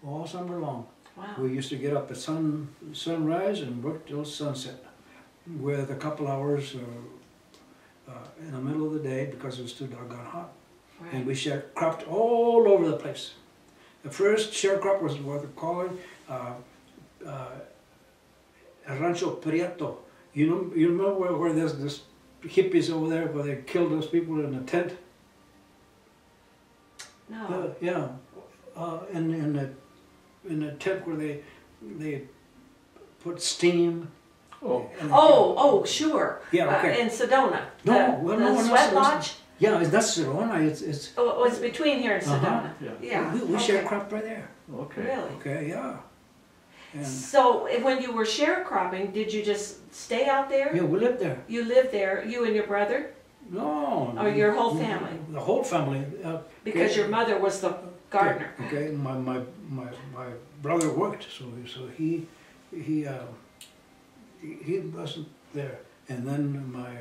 All summer long. Wow. We used to get up at sunrise and work till sunset, with a couple hours in the middle of the day because it was too doggone hot. Right. And we sharecropped all over the place. The first sharecrop was what they call it Rancho Prieto. You remember where there's this hippies over there where they killed those people in a tent? No. Yeah. In the tent where they put steam. Oh, sure. Yeah, okay. In Sedona. No, Sweat Lodge? Yeah, that's Sedona. It's. Oh, it's between here and Sedona. Yeah. We sharecropped right there. Okay. Really? Okay, yeah. And so when you were sharecropping, did you just stay out there? yeah, we lived there. You lived there, you and your brother? No. Or your whole family? The whole family. Because your mother was the gardener. Okay, my brother worked, so he wasn't there, and then my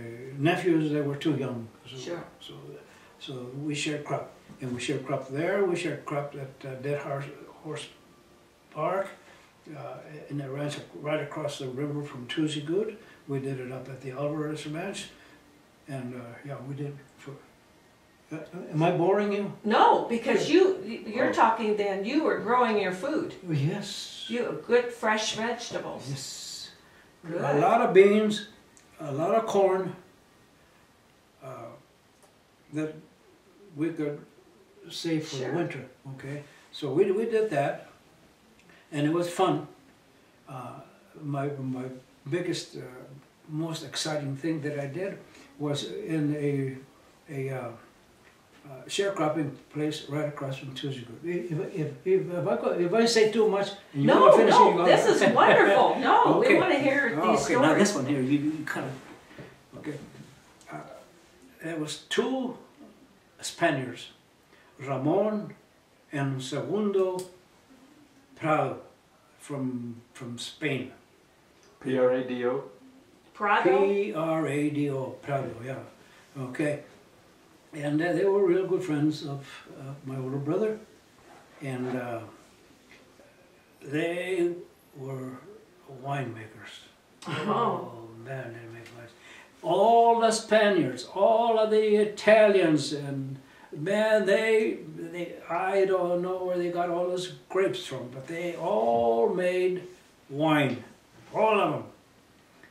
nephews, they were too young. So we sharecropped, and we sharecropped there. We sharecropped at Dead Horse Park, in the ranch right across the river from Tuesday Good. We did it up at the Alvarez Ranch, and yeah, we did. Am I boring you? No, because you're talking then, you were growing your food. Yes. You good fresh vegetables. Yes. Good. A lot of beans, a lot of corn, that we could save for the winter. Okay, so we did that, and it was fun. My biggest, most exciting thing that I did was in a sharecropping place right across from Tuesday Good. If I say too much, and you want to finish it, this is wonderful. No, okay. we want to hear these stories. Now this one here, you kind of, okay. There was two Spaniards, Ramon and Segundo Prado, from Spain. P-R-A-D-O? Prado? P-R-A-D-O, Prado, yeah. Okay. And they were real good friends of my older brother. And they were winemakers. Oh. Man, they make wines. All the Spaniards, all of the Italians, and man, I don't know where they got all those grapes from, but they all made wine, all of them.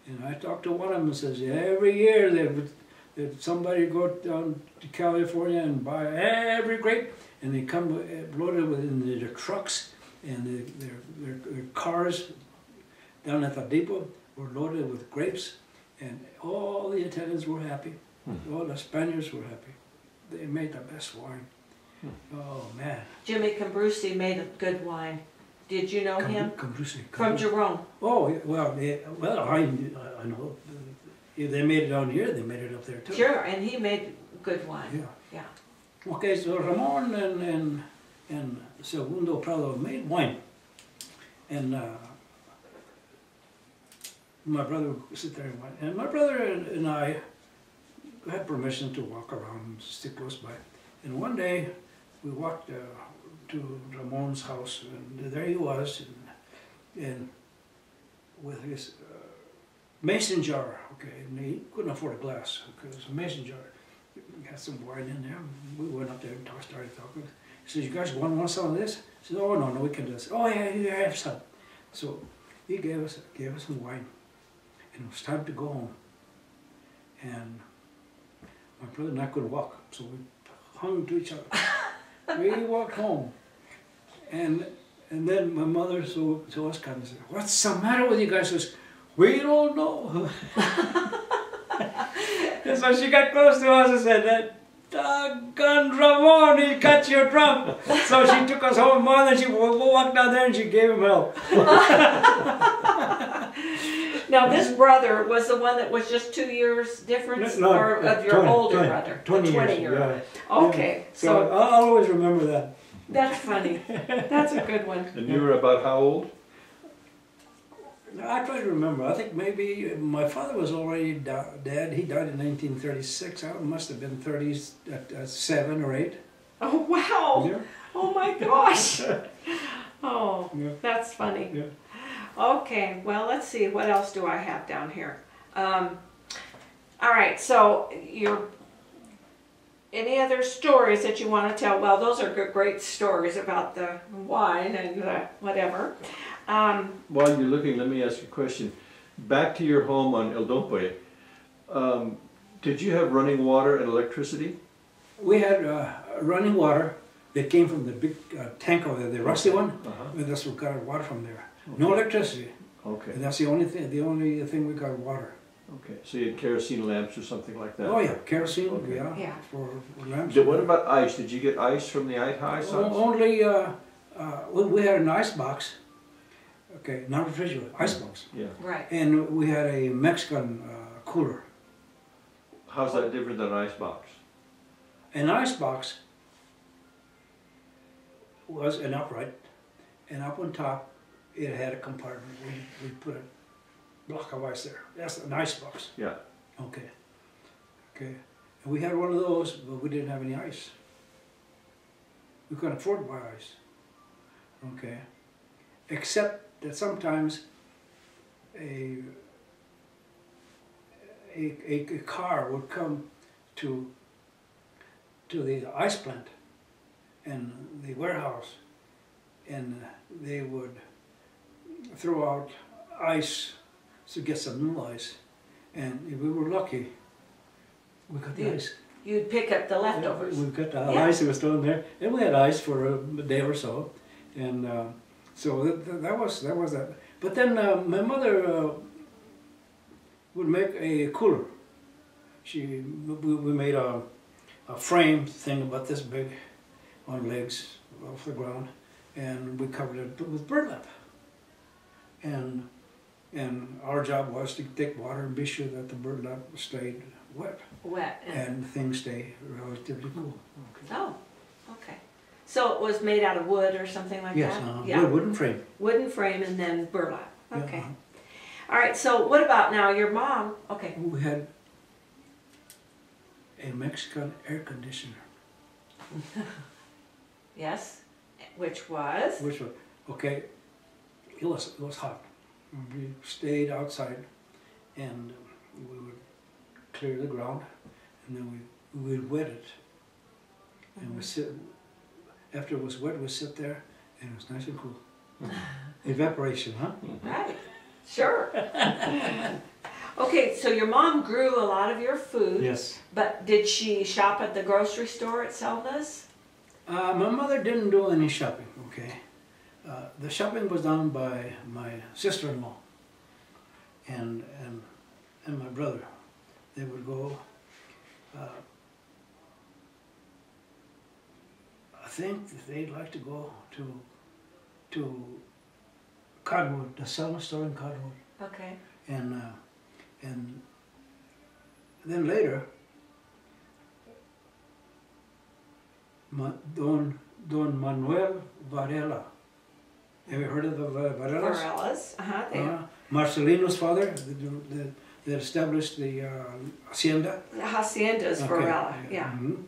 And I talked to one of them and says every year somebody go down to California and buy every grape, and they come loaded in their trucks, and their cars down at the depot were loaded with grapes, and all the Italians were happy, all the Spaniards were happy. They made the best wine. Oh man. Jimmy Cambrusi made a good wine. Did you know him? Cambrusi. From Jerome. Oh, well, I know. If they made it down here, they made it up there too. Sure, and he made good wine. Yeah. Okay, so Ramon and Segundo Prado made wine. And my brother would sit there and wine. And my brother and I had permission to walk around and stick close by. And one day, we walked to Ramon's house, and there he was, and with his mason jar, okay, and he couldn't afford a glass, because it was a mason jar. He had some wine in there. We went up there and started talking. He says, "You guys want some of this?" I said, "Oh, no, we can do this." "Oh, yeah, you have some." So he gave us some wine, and it was time to go home. And my brother and I couldn't walk, so we hung to each other. We walked home, and then my mother saw us kind of said, "What's the matter with you guys?" She says, "We don't know." And so she got close to us and said, "That doggone Ramon, he cut your trump." So she took us home, Mom, and she walked down there and she gave him help. Now this brother was the one that was just 2 years difference, No, or of your 20, older 20, brother? 20 the 20 years, year. yeah. Okay, Yeah. so I'll always remember that. that's funny. That's a good one. And you were about how old? I try to remember. I think maybe my father was already dead. He died in 1936. I must have been 37 or 8. Oh wow! Yeah. Oh my gosh! Oh, Yeah. that's funny. Yeah. Okay, well, let's see, what else do I have down here? All right, so any other stories that you want to tell? Well, those are great stories about the wine and whatever. While you're looking, let me ask you a question. Back to your home on El Dompe, did you have running water and electricity? We had running water that came from the big tank over there, the rusty one. And that's what got our water from there. Okay. No electricity. Okay. And that's the only thing we got water. Okay. So you had kerosene lamps or something like that? Oh yeah, kerosene. Okay. Yeah. For lamps. What about ice? Did you get ice from the ice house? Only we had an ice box. Okay, not refrigerator, ice box. Yeah. Right. And we had a Mexican cooler. How's that different than an ice box? An ice box was an upright, and up on top it had a compartment. We put a block of ice there. That's an ice box. Yeah. Okay. Okay. And we had one of those, but we didn't have any ice. We couldn't afford to buy ice. Okay. Except that sometimes a car would come to the ice plant and the warehouse, and they would throw out ice to get some new ice, and if we were lucky, we got the ice. You'd pick up the leftovers. We got the ice that was thrown there, and we had ice for a day or so, and so that was that. But then my mother would make a cooler. We made a frame thing about this big on legs off the ground, and we covered it with burlap. And our job was to take water and be sure that the burlap stayed wet. Wet. And things stay relatively cool. Okay. Oh, okay. So it was made out of wood or something like Yes, that? Yeah. wooden frame. Wooden frame and then burlap. Okay. Yeah, All right, so what about now your mom? Okay. We had a Mexican air conditioner. Yes, which was? Which was, okay, it was hot. We stayed outside, and we would clear the ground, and then we would wet it, and we sit. After it was wet, we sit there, and it was nice and cool. Evaporation, huh? Right. Sure. Okay, so your mom grew a lot of your food. Yes. But did she shop at the grocery store at Selma's? My mother didn't do any shopping. Okay. The shopping was done by my sister-in-law and my brother. They would go. I think they'd like to go to Cottonwood, the Selma store in Cottonwood, Okay. and then later, Don Manuel Varela. Have you heard of the Varelas? Varela's. Uh-huh. Marcelino's father, that established the hacienda. The hacienda's Okay. Varela. Yeah. Mhm.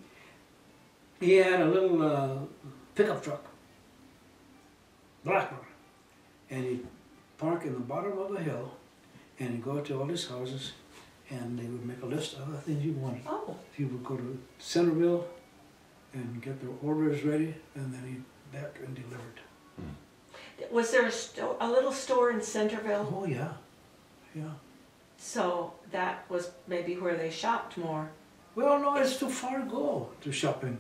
He had a little pickup truck, black one, and he'd park in the bottom of the hill, and he'd go to all these houses, and they would make a list of the things you wanted. Oh. He would go to Centerville and get their orders ready, and then he'd back and delivered. Was there a little store in Centerville? Oh yeah, yeah. So that was maybe where they shopped more. Well, no, it's too far to go to shopping.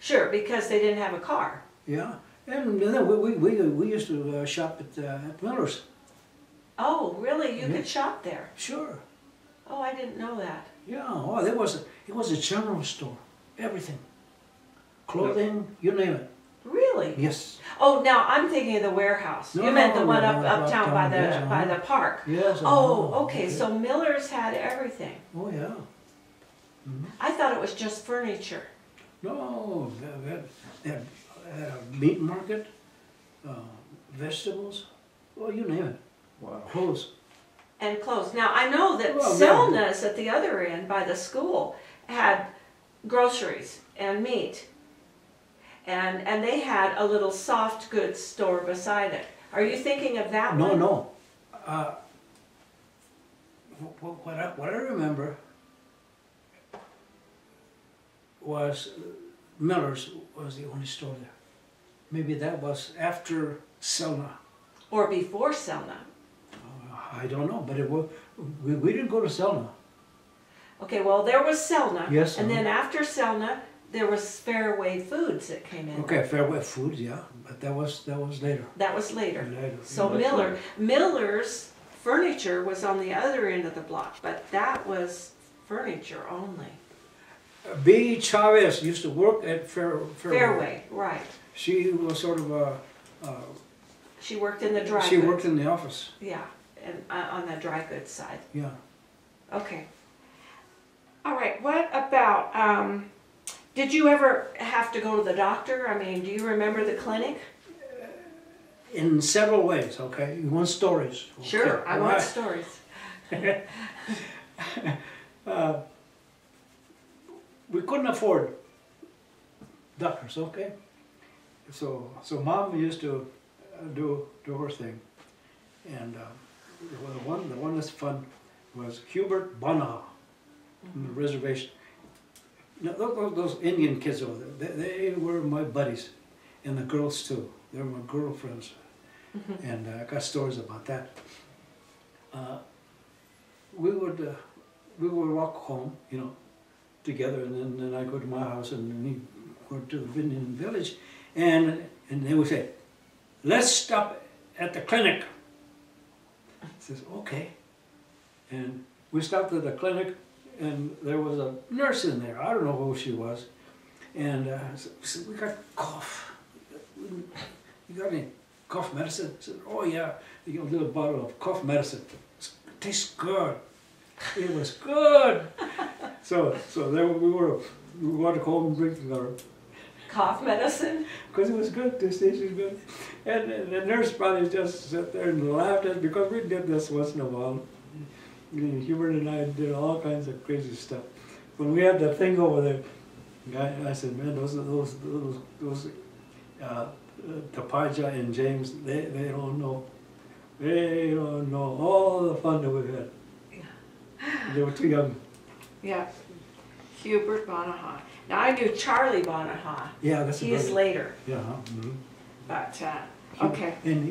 Sure, because they didn't have a car. Yeah, and then we used to shop at Miller's. Oh, really? You Yeah. could shop there? Sure. Oh, I didn't know that. Yeah. Oh, it was a general store. Everything, clothing, you name it. Really? Yes. Oh, now I'm thinking of the warehouse. No, You meant the no, one no, uptown by the yes, by the park. Yes. Oh, okay. So Miller's had everything. Oh yeah. Mhm. I thought it was just furniture. No, they had a meat market, vegetables, well, you name it. Wow. Clothes. And clothes. Now I know that Well, Selna's at the other end by the school had groceries and meat. And they had a little soft goods store beside it. Are you thinking of that No, one? no. What I remember was Miller's was the only store there. Maybe that was after Selma. Or before Selna? I don't know, but it was, we didn't go to Selma. Okay, well there was Selna. Yes, And then after Selna, there was Fairway Foods that came in. Okay, Fairway Foods, yeah, but that was later. That was later. Later. So Yeah, that's Miller's furniture was on the other end of the block, but that was furniture only. B. Chavez used to work at Fairway, right. She was sort of a. She worked in the dry She goods. worked in the office. Yeah, and on the dry goods side. Yeah. Okay. All right, what about, did you ever have to go to the doctor? I mean, do you remember the clinic? In several ways. Okay. You want stories? Sure, Okay. I want stories. We couldn't afford doctors. Okay. So Mom used to do her thing, and the one that's fun was Hubert Bonha from the reservation. Now, those Indian kids over there, they were my buddies, and the girls too. They were my girlfriends, and I got stories about that. We would walk home, together, and then I'd go to my house, and then he'd go to the Indian village, and they would say, "Let's stop at the clinic." I says, "Okay," and we stopped at the clinic, and there was a nurse in there. I don't know who she was, and said, "We got cough. You got any cough medicine?" I said, "Oh yeah, you got a little bottle of cough medicine. It tastes good." It was good. So there we were. We wanted to go home and drink our Cough medicine? because it was good. This tasted good, and the nurse probably just sat there and laughed at us because we did this once in a while. Hubert and I did all kinds of crazy stuff. When we had that thing over there, I said, "Man, those Tapaja and James, they don't know They don't know all the fun that we had. They were too young. Yeah. Hubert Bonaha. Now I knew Charlie Bonaha. Yeah, that's He is later. Yeah. Mm-hmm. But okay. And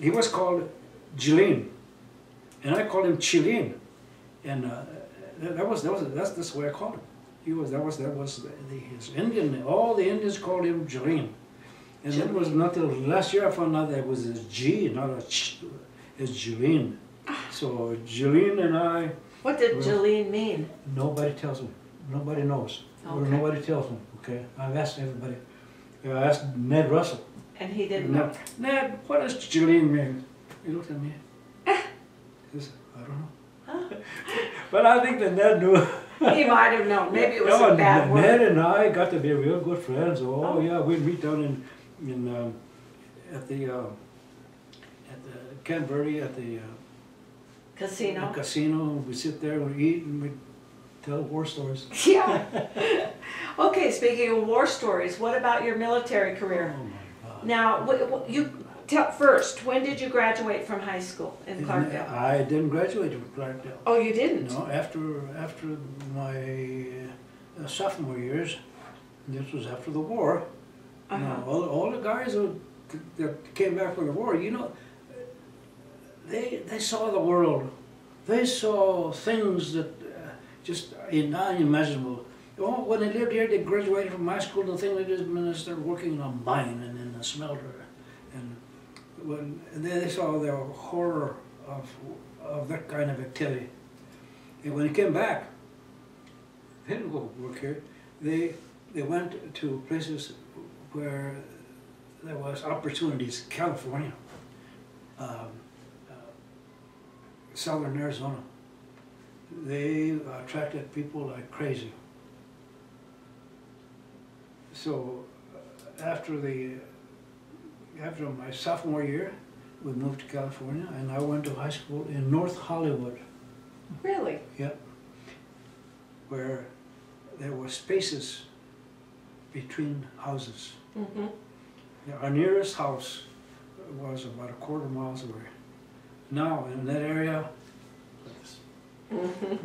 he was called Jilin, and I called him Chilin, and that's the way I called him. His Indian. All the Indians called him Jilin, and it was not till last year I found out that it was a G, not a Ch. It's Jilin. So Jilin and I. What did Jilin mean? Nobody tells me. Nobody knows. Okay. Or nobody tells me. Okay, I've asked everybody. I asked Ned Russell. And he didn't know. Ned, what does Jillian mean? He looked at me. He said, I don't know. Huh? But I think that Ned knew. He might have known. Maybe it was a bad word. Ned and I got to be real good friends. Oh yeah, we'd meet down at the Camp Verde at the Casino. casino. We'd sit there and we'd eat and we'd tell war stories. Yeah. Okay, speaking of war stories, what about your military career? Oh my God. Now, you tell first, when did you graduate from high school in Clarkdale? I didn't graduate from Clarkdale. Oh, you didn't? No, after my sophomore years, this was after the war. You know, all the guys that came back from the war, you know, they saw the world. They saw things that just unimaginable. Oh, when they lived here, they graduated from high school. The thing they did is they're working in a mine and in a smelter, and they saw the horror of that kind of activity. And when they came back, they didn't go work here. They went to places where there was opportunities. California, Southern Arizona. They attracted people like crazy. So after my sophomore year, we moved to California, and I went to high school in North Hollywood. Really? Yep. Where there were spaces between houses. Mm-hmm. Our nearest house was about a quarter miles away. Now in that area, Mm-hmm.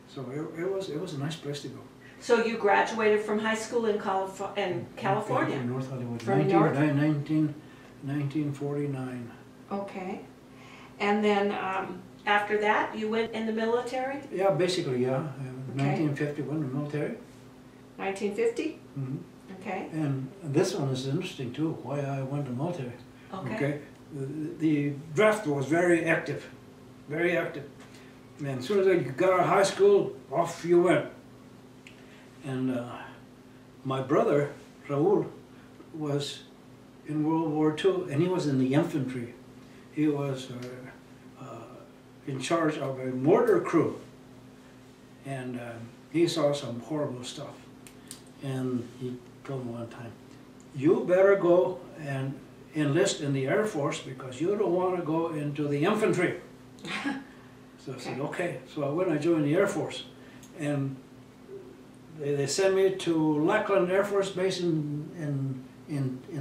so it was a nice place to go. So you graduated from high school in California? In North Hollywood. From 1949. Okay. And then after that, you went in the military? Yeah, basically, yeah. Okay. 1951, the military. 1950? Mm-hmm. Okay. And this one is interesting too, why I went to the military. Okay. The draft was very active, very active. And as soon as you got out of high school, off you went. And my brother, Raul, was in World War II, and he was in the infantry. He was in charge of a mortar crew. And he saw some horrible stuff. And he told me one time, you better go and enlist in the Air Force because you don't want to go into the infantry. So I said, okay. So I went and joined the Air Force. And they sent me to Lackland Air Force Base in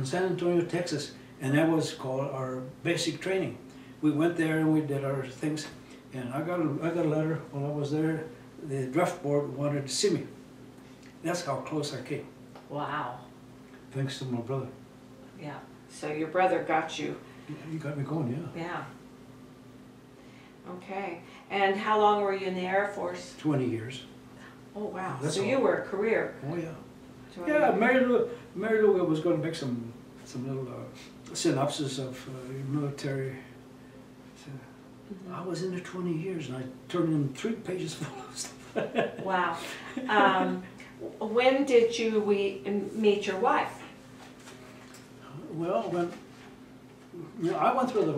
San Antonio, Texas. And that was called our basic training. We went there and we did our things. And I got a letter while I was there. The draft board wanted to see me. That's how close I came. Wow. Thanks to my brother. Yeah. So your brother got you. You got me going, yeah. Yeah. Okay. And how long were you in the Air Force? 20 years. Oh, wow. That's so all. you were a career. Oh, yeah. 20 Yeah, years. Mary Lou was going to make some little synopsis of military. So I was in there 20 years, and I turned in 3 pages full of stuff. Wow. When did you meet your wife? Well, I went through the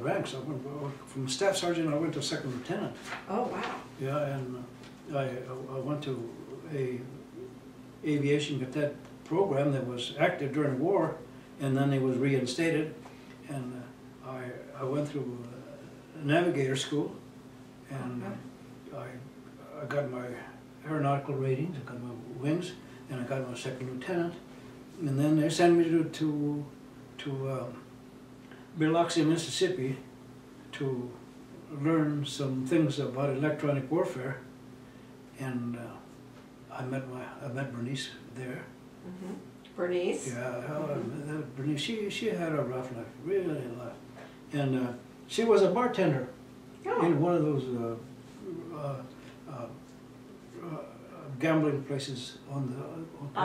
ranks. I went from staff sergeant. I went to second lieutenant. Oh, wow. Yeah, and I went to a aviation cadet program that was active during the war, and then it was reinstated. And I went through navigator school, and I got my aeronautical ratings. I got my wings, and I got my second lieutenant. And then they sent me to Biloxi, Mississippi, to learn some things about electronic warfare, and I met Bernice there. Mm-hmm. Bernice? Yeah, Bernice, she had a rough life, really rough. And she was a bartender in one of those gambling places on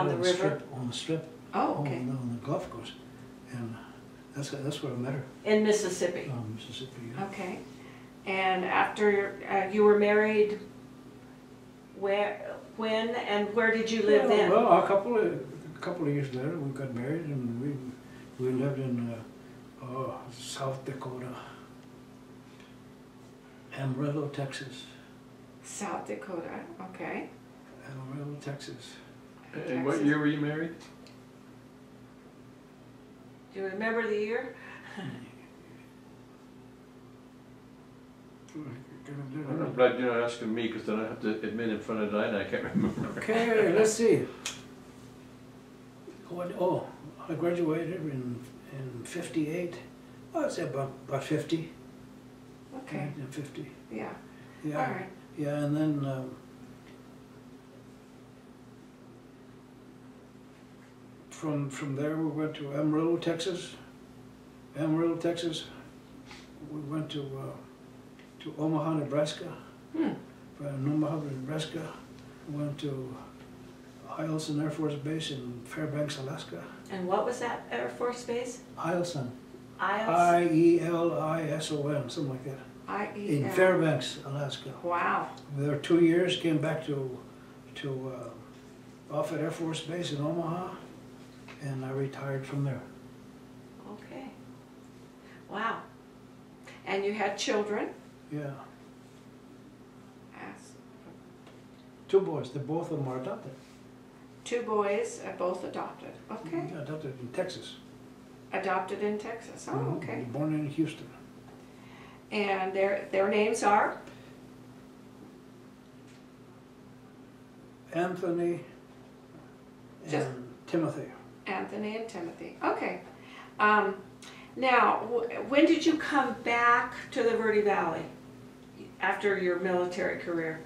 the river? Strip, on the strip. Oh, okay. On the golf course. And that's where I met her. In Mississippi? Mississippi, yeah. Okay. And after you were married, when and where did you live then? Well, a couple of years later, we got married, and we lived in South Dakota, Amarillo, Texas. South Dakota, okay. Amarillo, Texas. And what year were you married? Do you remember the year? I'm glad you're not asking me, because then I have to admit in front of Dinah I can't remember. Okay, let's see. I graduated in 58. I'd say about 50. Okay. 50. Yeah. Yeah. All right. Yeah, and then from there we went to Amarillo, Texas. Amarillo, Texas. We went to Omaha, Nebraska. From Omaha, Nebraska, we went to Eielson Air Force Base in Fairbanks, Alaska. And what was that Air Force Base? Eielson. Ielson? Ielison, something like that. In Fairbanks, Alaska. Wow. We were there 2 years, came back to Offutt Air Force Base in Omaha, and I retired from there. Okay. Wow. And you had children? Yeah. Yes. 2 boys, both of them are adopted. 2 boys, both adopted. Okay. Yeah, adopted in Texas. Adopted in Texas. Oh, okay. Born in Houston. And their names are? Anthony and Timothy. Anthony and Timothy. Okay. Now, when did you come back to the Verde Valley after your military career?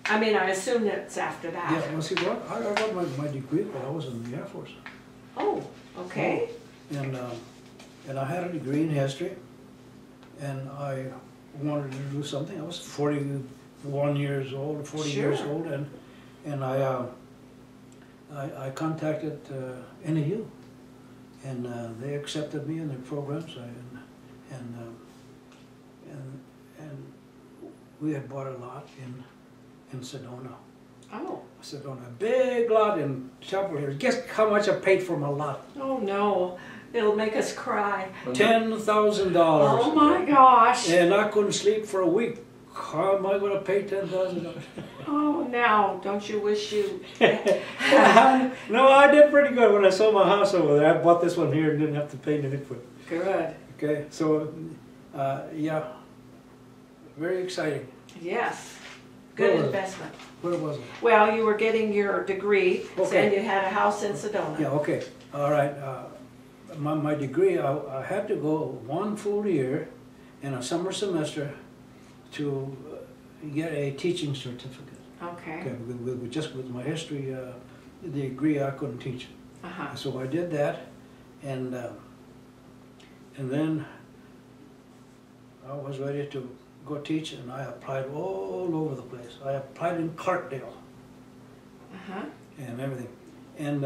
I mean, I assume it's after that. Yeah, well, see, I got my degree when I was in the Air Force. Oh, okay. And I had a degree in history, and I wanted to do something. I was 41 years old, 40 years old, and I contacted NAU, and they accepted me in their programs, and we had bought a lot in Sedona. Oh. Sedona, a big lot in Chapel Hill. Guess how much I paid for my lot? Oh no, it'll make us cry. $10,000. Oh my gosh. And I couldn't sleep for a week. How am I going to pay $10,000? Oh, now, don't you wish you... No, I did pretty good when I sold my house over there. I bought this one here and didn't have to pay anything for it. Good. Okay, so, yeah, very exciting. Yes, good investment. Where was it? Well, you were getting your degree, Okay. and you had a house in Sedona. Yeah, okay, all right. My degree, I had to go 1 full year in a summer semester to get a teaching certificate. Okay. Just with my history degree, I couldn't teach. So I did that, and then I was ready to go teach, and I applied all over the place. I applied in Clarkdale and everything, and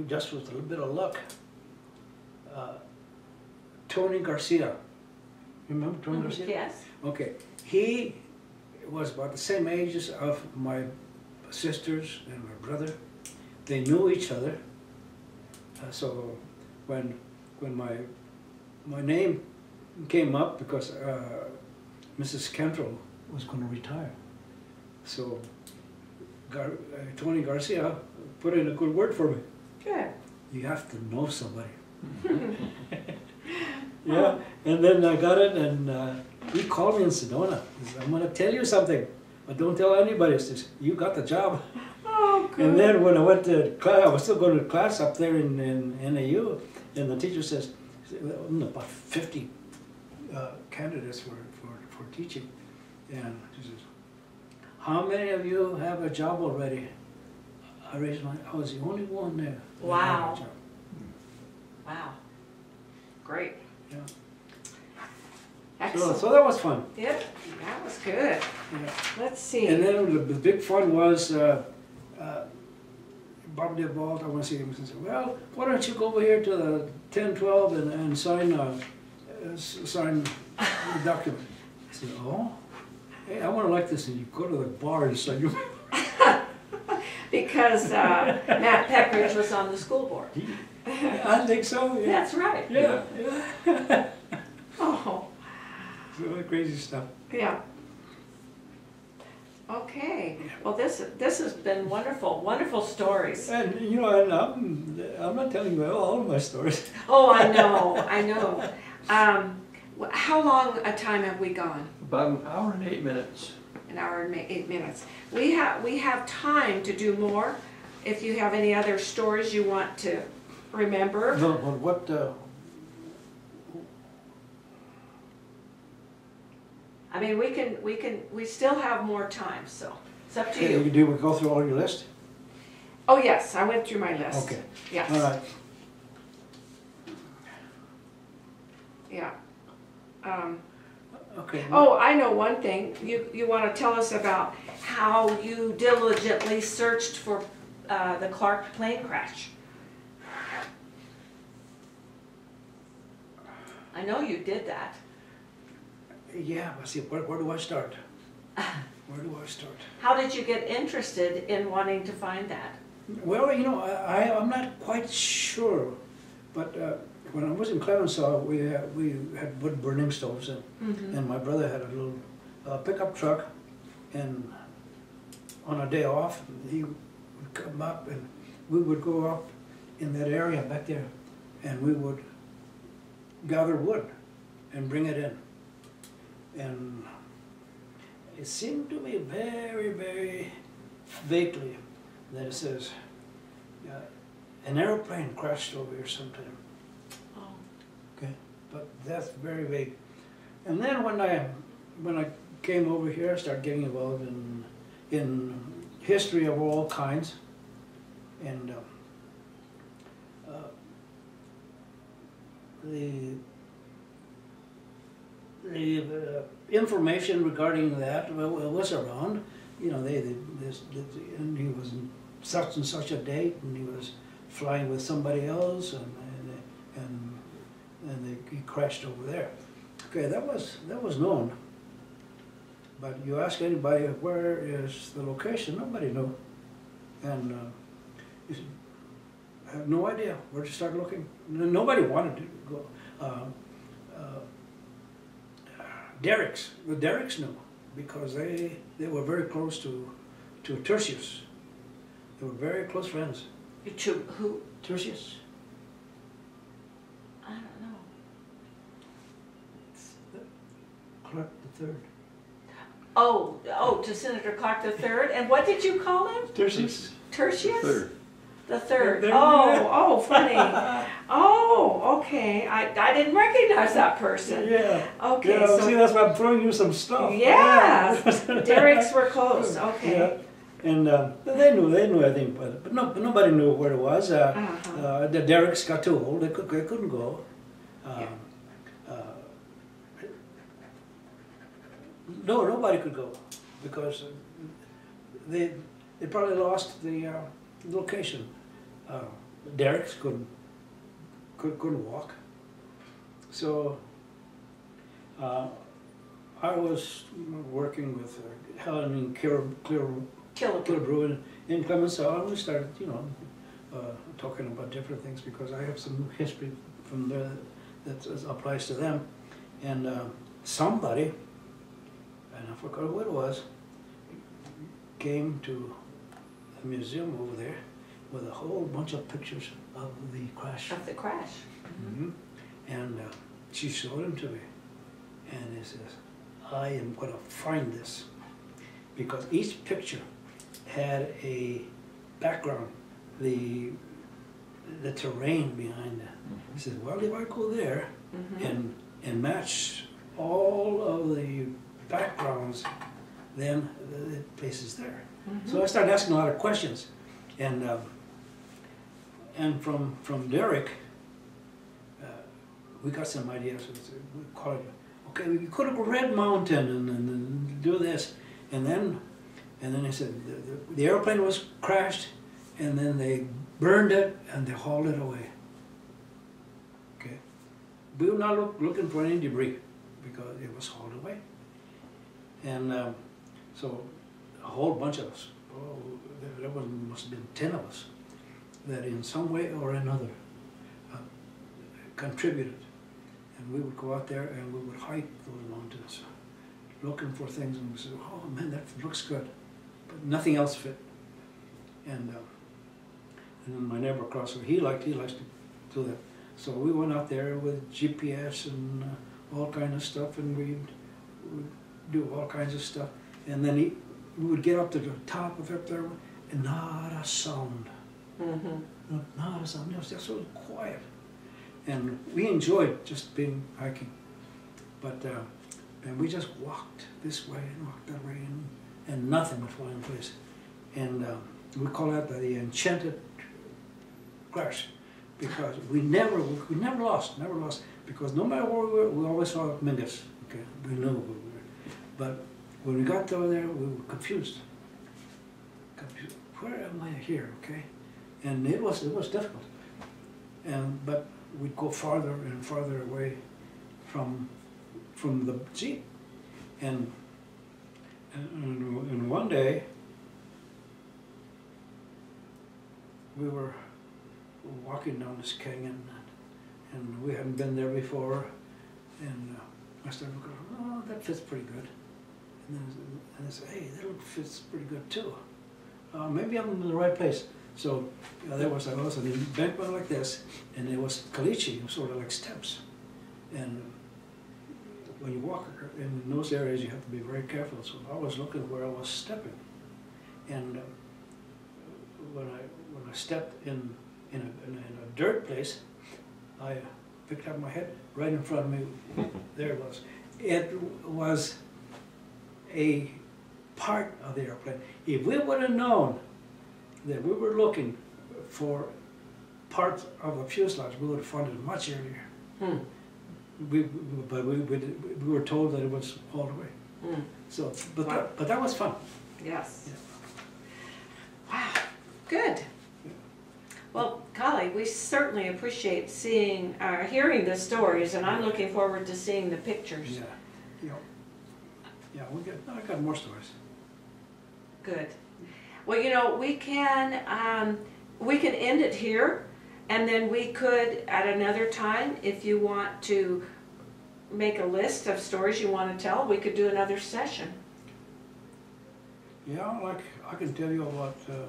just with a little bit of luck, Tony Garcia. You remember Tony Garcia? Yes. Okay. He was about the same age as of my sisters and my brother. They knew each other. So when my name came up, because Mrs. Cantrell was going to retire, so Tony Garcia put in a good word for me. Good. You have to know somebody. Yeah, and then I got it, and he called me in Sedona. He said, I'm going to tell you something, but don't tell anybody. He says, you got the job. Oh, Oh, good. And then when I went to class, I was still going to class up there in NAU, and the teacher says, about 50 candidates for teaching. And she says, how many of you have a job already? I raised my, I was the only one there. that Wow. had a job. Wow. Great. Yeah. Excellent. So that was fun. Yep, that was good. Yeah. Let's see. And then the big fun was Bob DeVault, I want to see him, and said, well, why don't you go over here to the 1012 and sign sign the document. I said, oh, hey, I want to like this, and you go to the bar and sign your Because Matt Peckridge was on the school board. I think so, yeah. That's right. Yeah. Oh, So crazy stuff. yeah. Okay. Well, this has been wonderful, wonderful stories. And you know, and I'm not telling you all of my stories. Oh, I know, I know. How long a time have we gone? About an hour and 8 minutes. An hour and 8 minutes. We have time to do more. If you have any other stories you want to remember. No, but what? I mean, we still have more time, so it's up to you. Do we go through all your list? Oh, yes, I went through my list. Okay. Yes. All right. Yeah. Okay. Oh, I know one thing. You want to tell us about how you diligently searched for the Clark plane crash. I know you did that. Yeah, but see, where do I start? Where do I start? How did you get interested in wanting to find that? Well, you know, I'm not quite sure, but when I was in Clemenceau, we had wood burning stoves, and my brother had a little pickup truck, and on a day off, he would come up, and we would go up in that area back there, and we would gather wood and bring it in. And it seemed to me very, very vaguely that it says, an airplane crashed over here sometime. Oh. Okay, but that's very vague. And then when I came over here, I started getting involved in history of all kinds, and the information regarding that was around. You know, and he was in such and such a date, and he was flying with somebody else, and he crashed over there. Okay, that was known. But you ask anybody where is the location, nobody knew, and I have no idea where to start looking. Nobody wanted to go. The Derricks knew, because they were very close to Tertius. They were very close friends. To who? Tertius. I don't know. Clark III. Oh, to Senator Clark III. And what did you call him? Tertius. Tertius? Third. The third. There- Oh, funny. Oh, okay. I didn't recognize that person. Yeah. Okay, Yeah, so see, that's why I'm throwing you some stuff. yeah, Derricks were close. Okay. Yeah. And they knew, I think, but nobody knew where it was. The Derricks got too old; they couldn't go. No, nobody could go, because they probably lost the location. Derricks couldn't walk, so I was working with Helen and Killebrew in Clemenceau, and we started, talking about different things, because I have some history from there that applies to them. And somebody, and I forgot who it was, came to the museum over there with a whole bunch of pictures of the crash. Of the crash. Mm-hmm. And she showed them to me, and he says, I am going to find this, because each picture had a background, the terrain behind it. He said, well, if I go there and match all of the backgrounds, then the place is there. So I started asking a lot of questions, and from Derek, we got some ideas. We call it, okay, we could have Red Mountain and do this, and then he said the airplane was crashed, and then they burned it and they hauled it away. Okay, we were not looking for any debris because it was hauled away, and so a whole bunch of us, there must have been 10 of us, that in some way or another contributed. And we would go out there and we would hike those mountains, looking for things, and we said, oh man, that looks good. But nothing else fit. And then my neighbor across, he likes to do that. So we went out there with GPS and all kinds of stuff, and we'd do all kinds of stuff. And then we would get up to the top of it there, and not a sound. Not a sound. It was just so quiet. And we enjoyed just being hiking. But and we just walked this way and walked that way, and nothing would fall in place. And we call that the enchanted crash, because we never lost, because no matter where we were, we always saw Mingus. Okay, we knew where we were. But when we got over there, we were confused. Where am I here? Okay, and it was difficult. But we'd go farther and farther away from the Jeep, and one day we were walking down this canyon, and we hadn't been there before, and I started looking, oh, that fits pretty good, and I said, hey, that fits pretty good too. Maybe I'm in the right place. So there was an embankment like this, and it was caliche, sort of like steps. And when you walk in those areas, you have to be very careful. So I was looking where I was stepping, and when I stepped in a dirt place, I picked up my head. Right in front of me, there it was. It was a part of the airplane. If we would have known that we were looking for parts of the fuselage, we would have found it much earlier. But we were told that it was hauled away. So, but that was fun. Yes. Yeah. Wow. Good. Well, Golly, we certainly appreciate hearing the stories, and I'm looking forward to seeing the pictures. Yeah. I got more stories. Good. Well, we can end it here, and then we could, at another time, if you want to make a list of stories you want to tell, we could do another session. Yeah, like I can tell you about the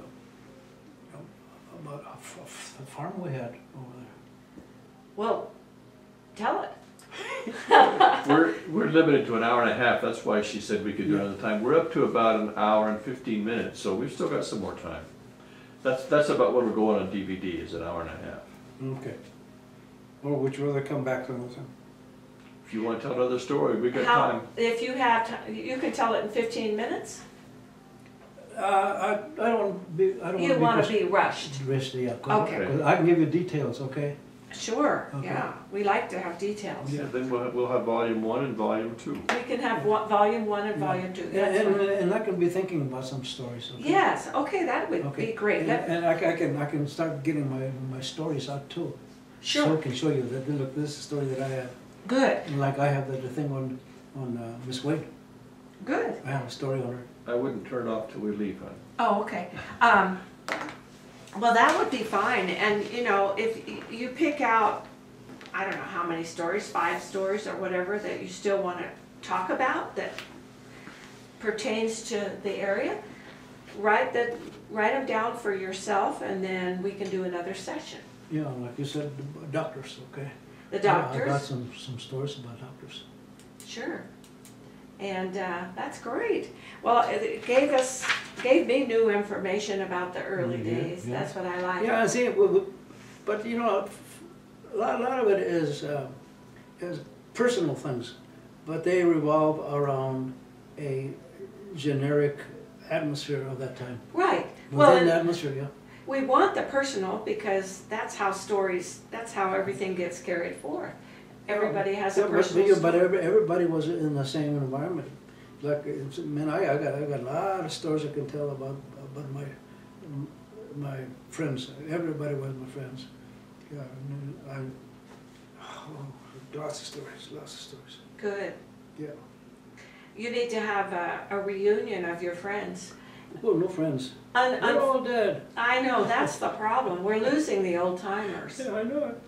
farm we had over there. Well, tell it. We're limited to an hour and a half. That's why she said we could do another time. We're up to about an hour and 15 minutes, so we've still got some more time. That's about what we're going on DVD, is an hour and a half. Okay. Well, would you rather come back to another time? If you want to tell another story, we got time. If you have time, you can tell it in 15 minutes. I don't want to be rushed. Yeah. Okay. I can give you details. Okay. Sure. Okay. Yeah. We like to have details. Yeah. Then we'll have volume 1 and volume 2. We can have volume 1 and volume 2. And I can be thinking about some stories. Okay? Yes. Okay. That would be great. And I can start getting my stories out too. Sure. So I can show you that. Look, this is a story that I have. Good. Like I have the thing on Miss Wade. Good. I have a story on her. I wouldn't turn off till we leave, hon. Oh, okay. Well, that would be fine. And, if you pick out, I don't know how many stories, 5 stories or whatever that you still want to talk about that pertains to the area, write them down for yourself, and then we can do another session. Yeah, like you said, the doctors, okay? The doctors? I got some stories about doctors. Sure. And that's great. Well, it gave us gave me new information about the early Mhm, days. yeah. That's what I like. Yeah, I see, but you know, a lot of it is personal things, but they revolve around a generic atmosphere of that time. Right. Within Well, the atmosphere, yeah. we want the personal because that's how everything gets carried forth. Everybody has a personal But story. everybody was in the same environment. Like, man, I got a lot of stories I can tell about my friends. Everybody was my friends. Yeah, lots of stories. Good. Yeah. You need to have a reunion of your friends. Well, no friends. They're all dead. I know, that's the problem. We're losing the old timers. Yeah, I know it.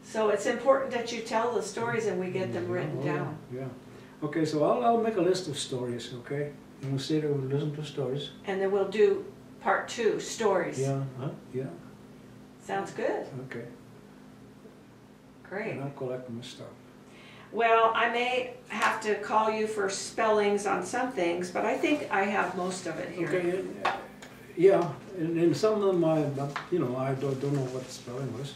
So it's important that you tell the stories and we get them written down. Yeah. Okay, so I'll make a list of stories, okay? And we'll sit there and listen to stories. And then we'll do part 2, stories. Yeah, yeah, Sounds good. okay. Great. And I'll collect my stuff. Well, I may have to call you for spellings on some things, but I think I have most of it here. Okay, yeah, and some of them I don't know what the spelling was.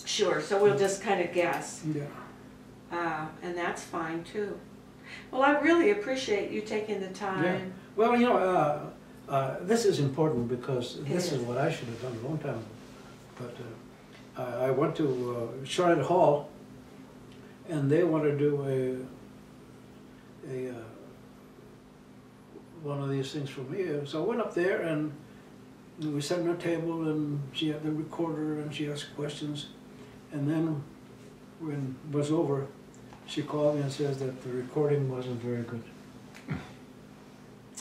Sure, so we'll just kind of guess. Yeah. And that's fine too. Well, I really appreciate you taking the time. Yeah. Well, you know, this is important because this It is is. what I should have done a long time ago. But I went to Charlotte Hall, and they want to do one of these things for me. So I went up there, and we sat at a table, and she had the recorder, and she asked questions. And then when it was over, she called me and says that the recording wasn't very good.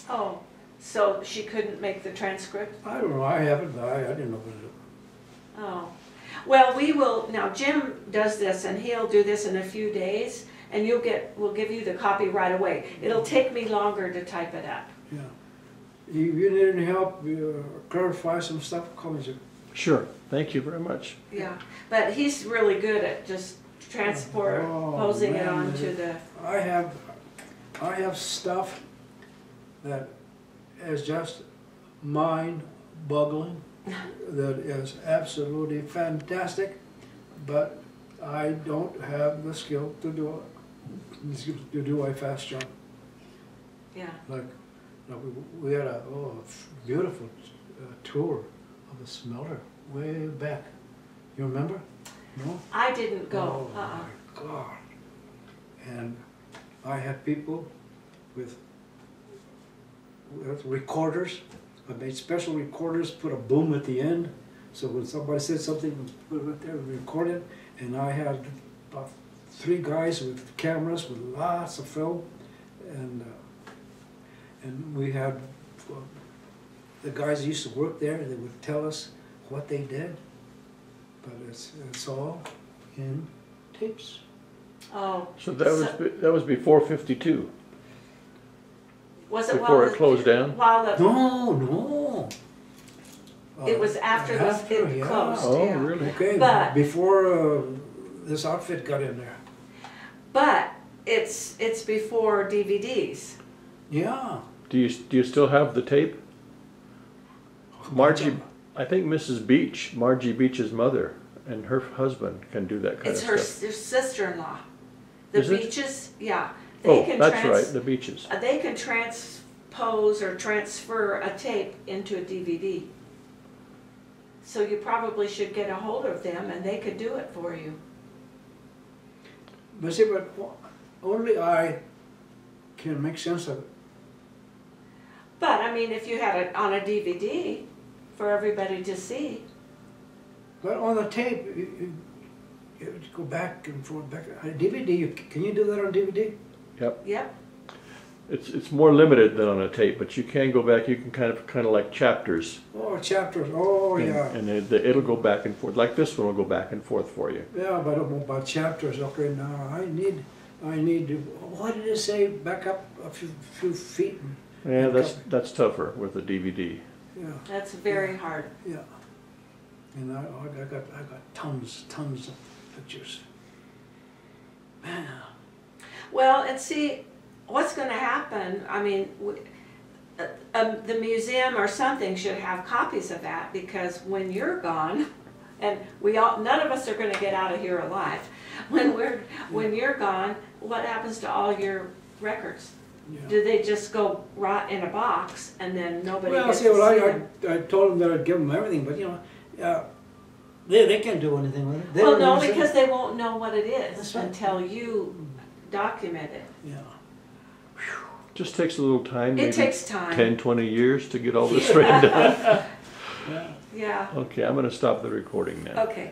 Oh, so she couldn't make the transcript? I don't know, I haven't, I didn't know what to do. Oh. Well, we will, now Jim does this and he'll do this in a few days and we'll give you the copy right away. It'll take me longer to type it up. Yeah. You need any help, clarify some stuff, call me, Jim. Sure, thank you very much. Yeah, but he's really good at just transposing it man, onto the, I have stuff that is just mind-boggling, that is absolutely fantastic, but I don't have the skill to do a fast job. yeah. Like we had a beautiful tour of the smelter way back. You remember? No? I didn't go, Oh my God. And I had people with recorders. I made special recorders, put a boom at the end, so when somebody said something, we put it right there, we recorded. And I had about 3 guys with cameras with lots of film, and we had the guys that used to work there. They would tell us what they did, but it's all in tapes. Oh. So that was before 52, Was it before while it closed down? While the, No. it was after it yeah. closed, Oh, yeah. really? Okay, But- before this outfit got in there. But it's before DVDs. Yeah. Do you still have the tape? Margie, I think Mrs. Beach, Margie Beach's mother, and her husband can do that kind It's of her stuff. sister-in-law. The Is it? Beaches, yeah. Oh, that's right, the Beaches. They can transpose or transfer a tape into a DVD. So you probably should get a hold of them and they could do it for you. But see, but only I can make sense of it. But I mean, if you had it on a DVD for everybody to see. But on the tape, you go back and forth, back. On DVD, can you do that on DVD? Yep. Yep. It's more limited than on a tape, but you can go back. You can kind of like chapters. Oh, chapters. Oh, And, yeah. and it'll go back and forth. Like this one will go back and forth for you. Yeah, but about chapters. Okay, now I need to. What did it say? Back up a few feet. Yeah, that's tougher with a DVD. Yeah. That's very hard. Yeah. And I got tons of pictures. Man. Well, and see, what's going to happen, I mean, the museum or something should have copies of that, because when you're gone, and none of us are going to get out of here alive. When you're gone, what happens to all your records? Yeah. Do they just go rot in a box and then nobody gets See, to see them? I told them that I'd give them everything, but they can't do anything with it. They Well, don't no, understand. because they won't know what it is That's right. until you document it. Yeah. Just takes a little time, maybe It takes time. 10, 20 years to get all this straightened out. Yeah. Yeah. Okay, I'm gonna stop the recording now. Okay.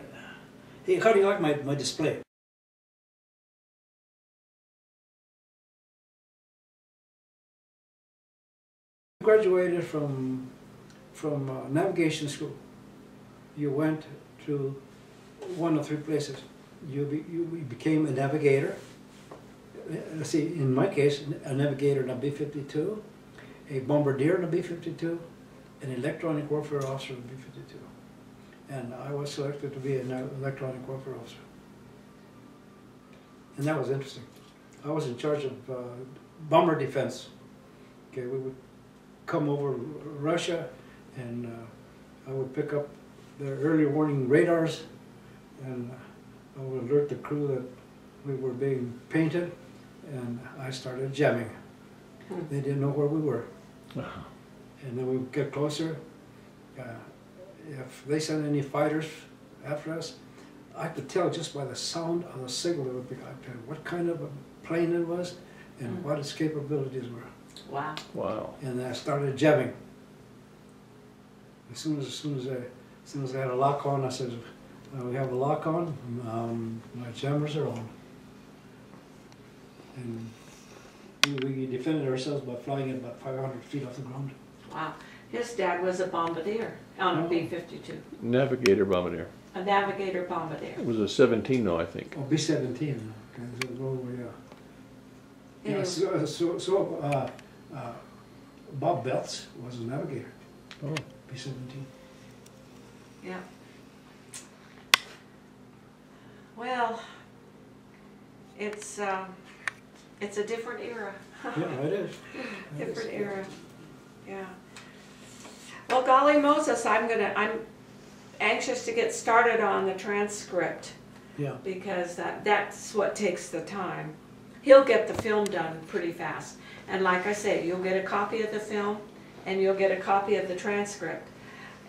Hey, how do you like my display? Graduated from navigation school. You went to one of three places. You became a navigator. Let's see, in my case, a navigator in a B-52, a bombardier in a B-52, an electronic warfare officer in a B-52. And I was selected to be an electronic warfare officer. And that was interesting. I was in charge of bomber defense. Okay, we would come over Russia, and I would pick up their early warning radars, and I would alert the crew that we were being painted, and I started jamming. They didn't know where we were. And then we would get closer. If they sent any fighters after us, I could tell just by the sound of the signal it would be, I could tell what kind of a plane it was and what its capabilities were. Wow. Wow. And I started jamming. As soon as I had a lock on, I said, "We have a lock on. My jammers are on." And we defended ourselves by flying at about 500 feet off the ground. Wow. His dad was a bombardier on a B-52. Navigator bombardier. A navigator bombardier. It was a 17 though, I think. Oh, B-17. Okay, so, yeah. Yeah. Bob Belts was a navigator. Oh. B-17. Yeah. Well, it's a different era. Yeah, it is. Different era. Yeah. Well, golly Moses, I'm anxious to get started on the transcript, Yeah. because that's what takes the time. He'll get the film done pretty fast. And like I say, you'll get a copy of the film and you'll get a copy of the transcript.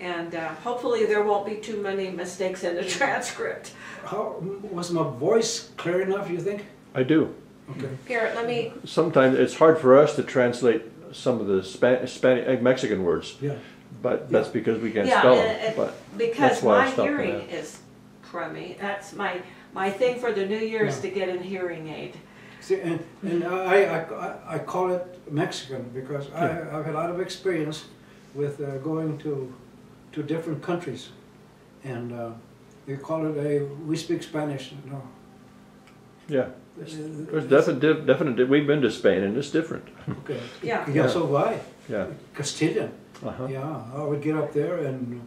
And hopefully there won't be too many mistakes in the transcript. Was my voice clear enough, you think? I do. Okay. Here, let me, Sometimes it's hard for us to translate some of the Mexican words, Yeah. but that's because we can't yeah, spell them. But because that's why I my stopped hearing that. is crummy. That's my thing for the new year is Yeah. to get a hearing aid. See, and I call it Mexican because I've had a lot of experience with going to different countries, and they call it we speak Spanish. No. Yeah. There's definite. We've been to Spain and it's different. Okay. Yeah. Yeah, so have I. Yeah. Castilian. Uh-huh. Yeah, I would get up there and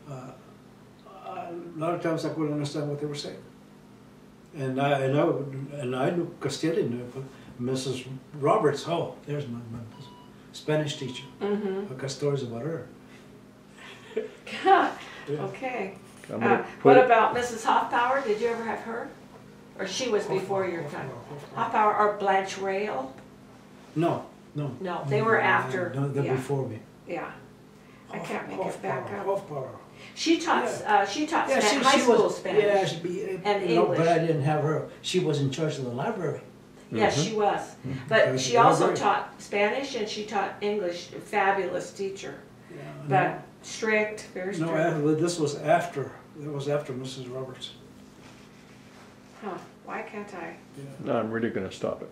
a lot of times I couldn't understand what they were saying. And I knew Castilian. Mrs. Roberts, oh, there's my Spanish teacher. Mm-hmm. I got stories about her. Okay. I'm gonna What put it- about Mrs. Hoffpower? Did you ever have her? Or she was before your time? Hoffpower or Blanche Rail? No. No, they were after. No, they're Yeah. before me. Yeah. I can't make it back up. Hoffpower. She taught high she school was, Spanish. Yeah, and no, English. but I didn't have her. She was in charge of the library. Yes, she was. But Okay, she also library. taught Spanish and she taught English. A fabulous teacher. Yeah, But strict, very strict. no, this was after. It was after Mrs. Roberts. Huh, why can't I? Yeah. No, I'm really going to stop it.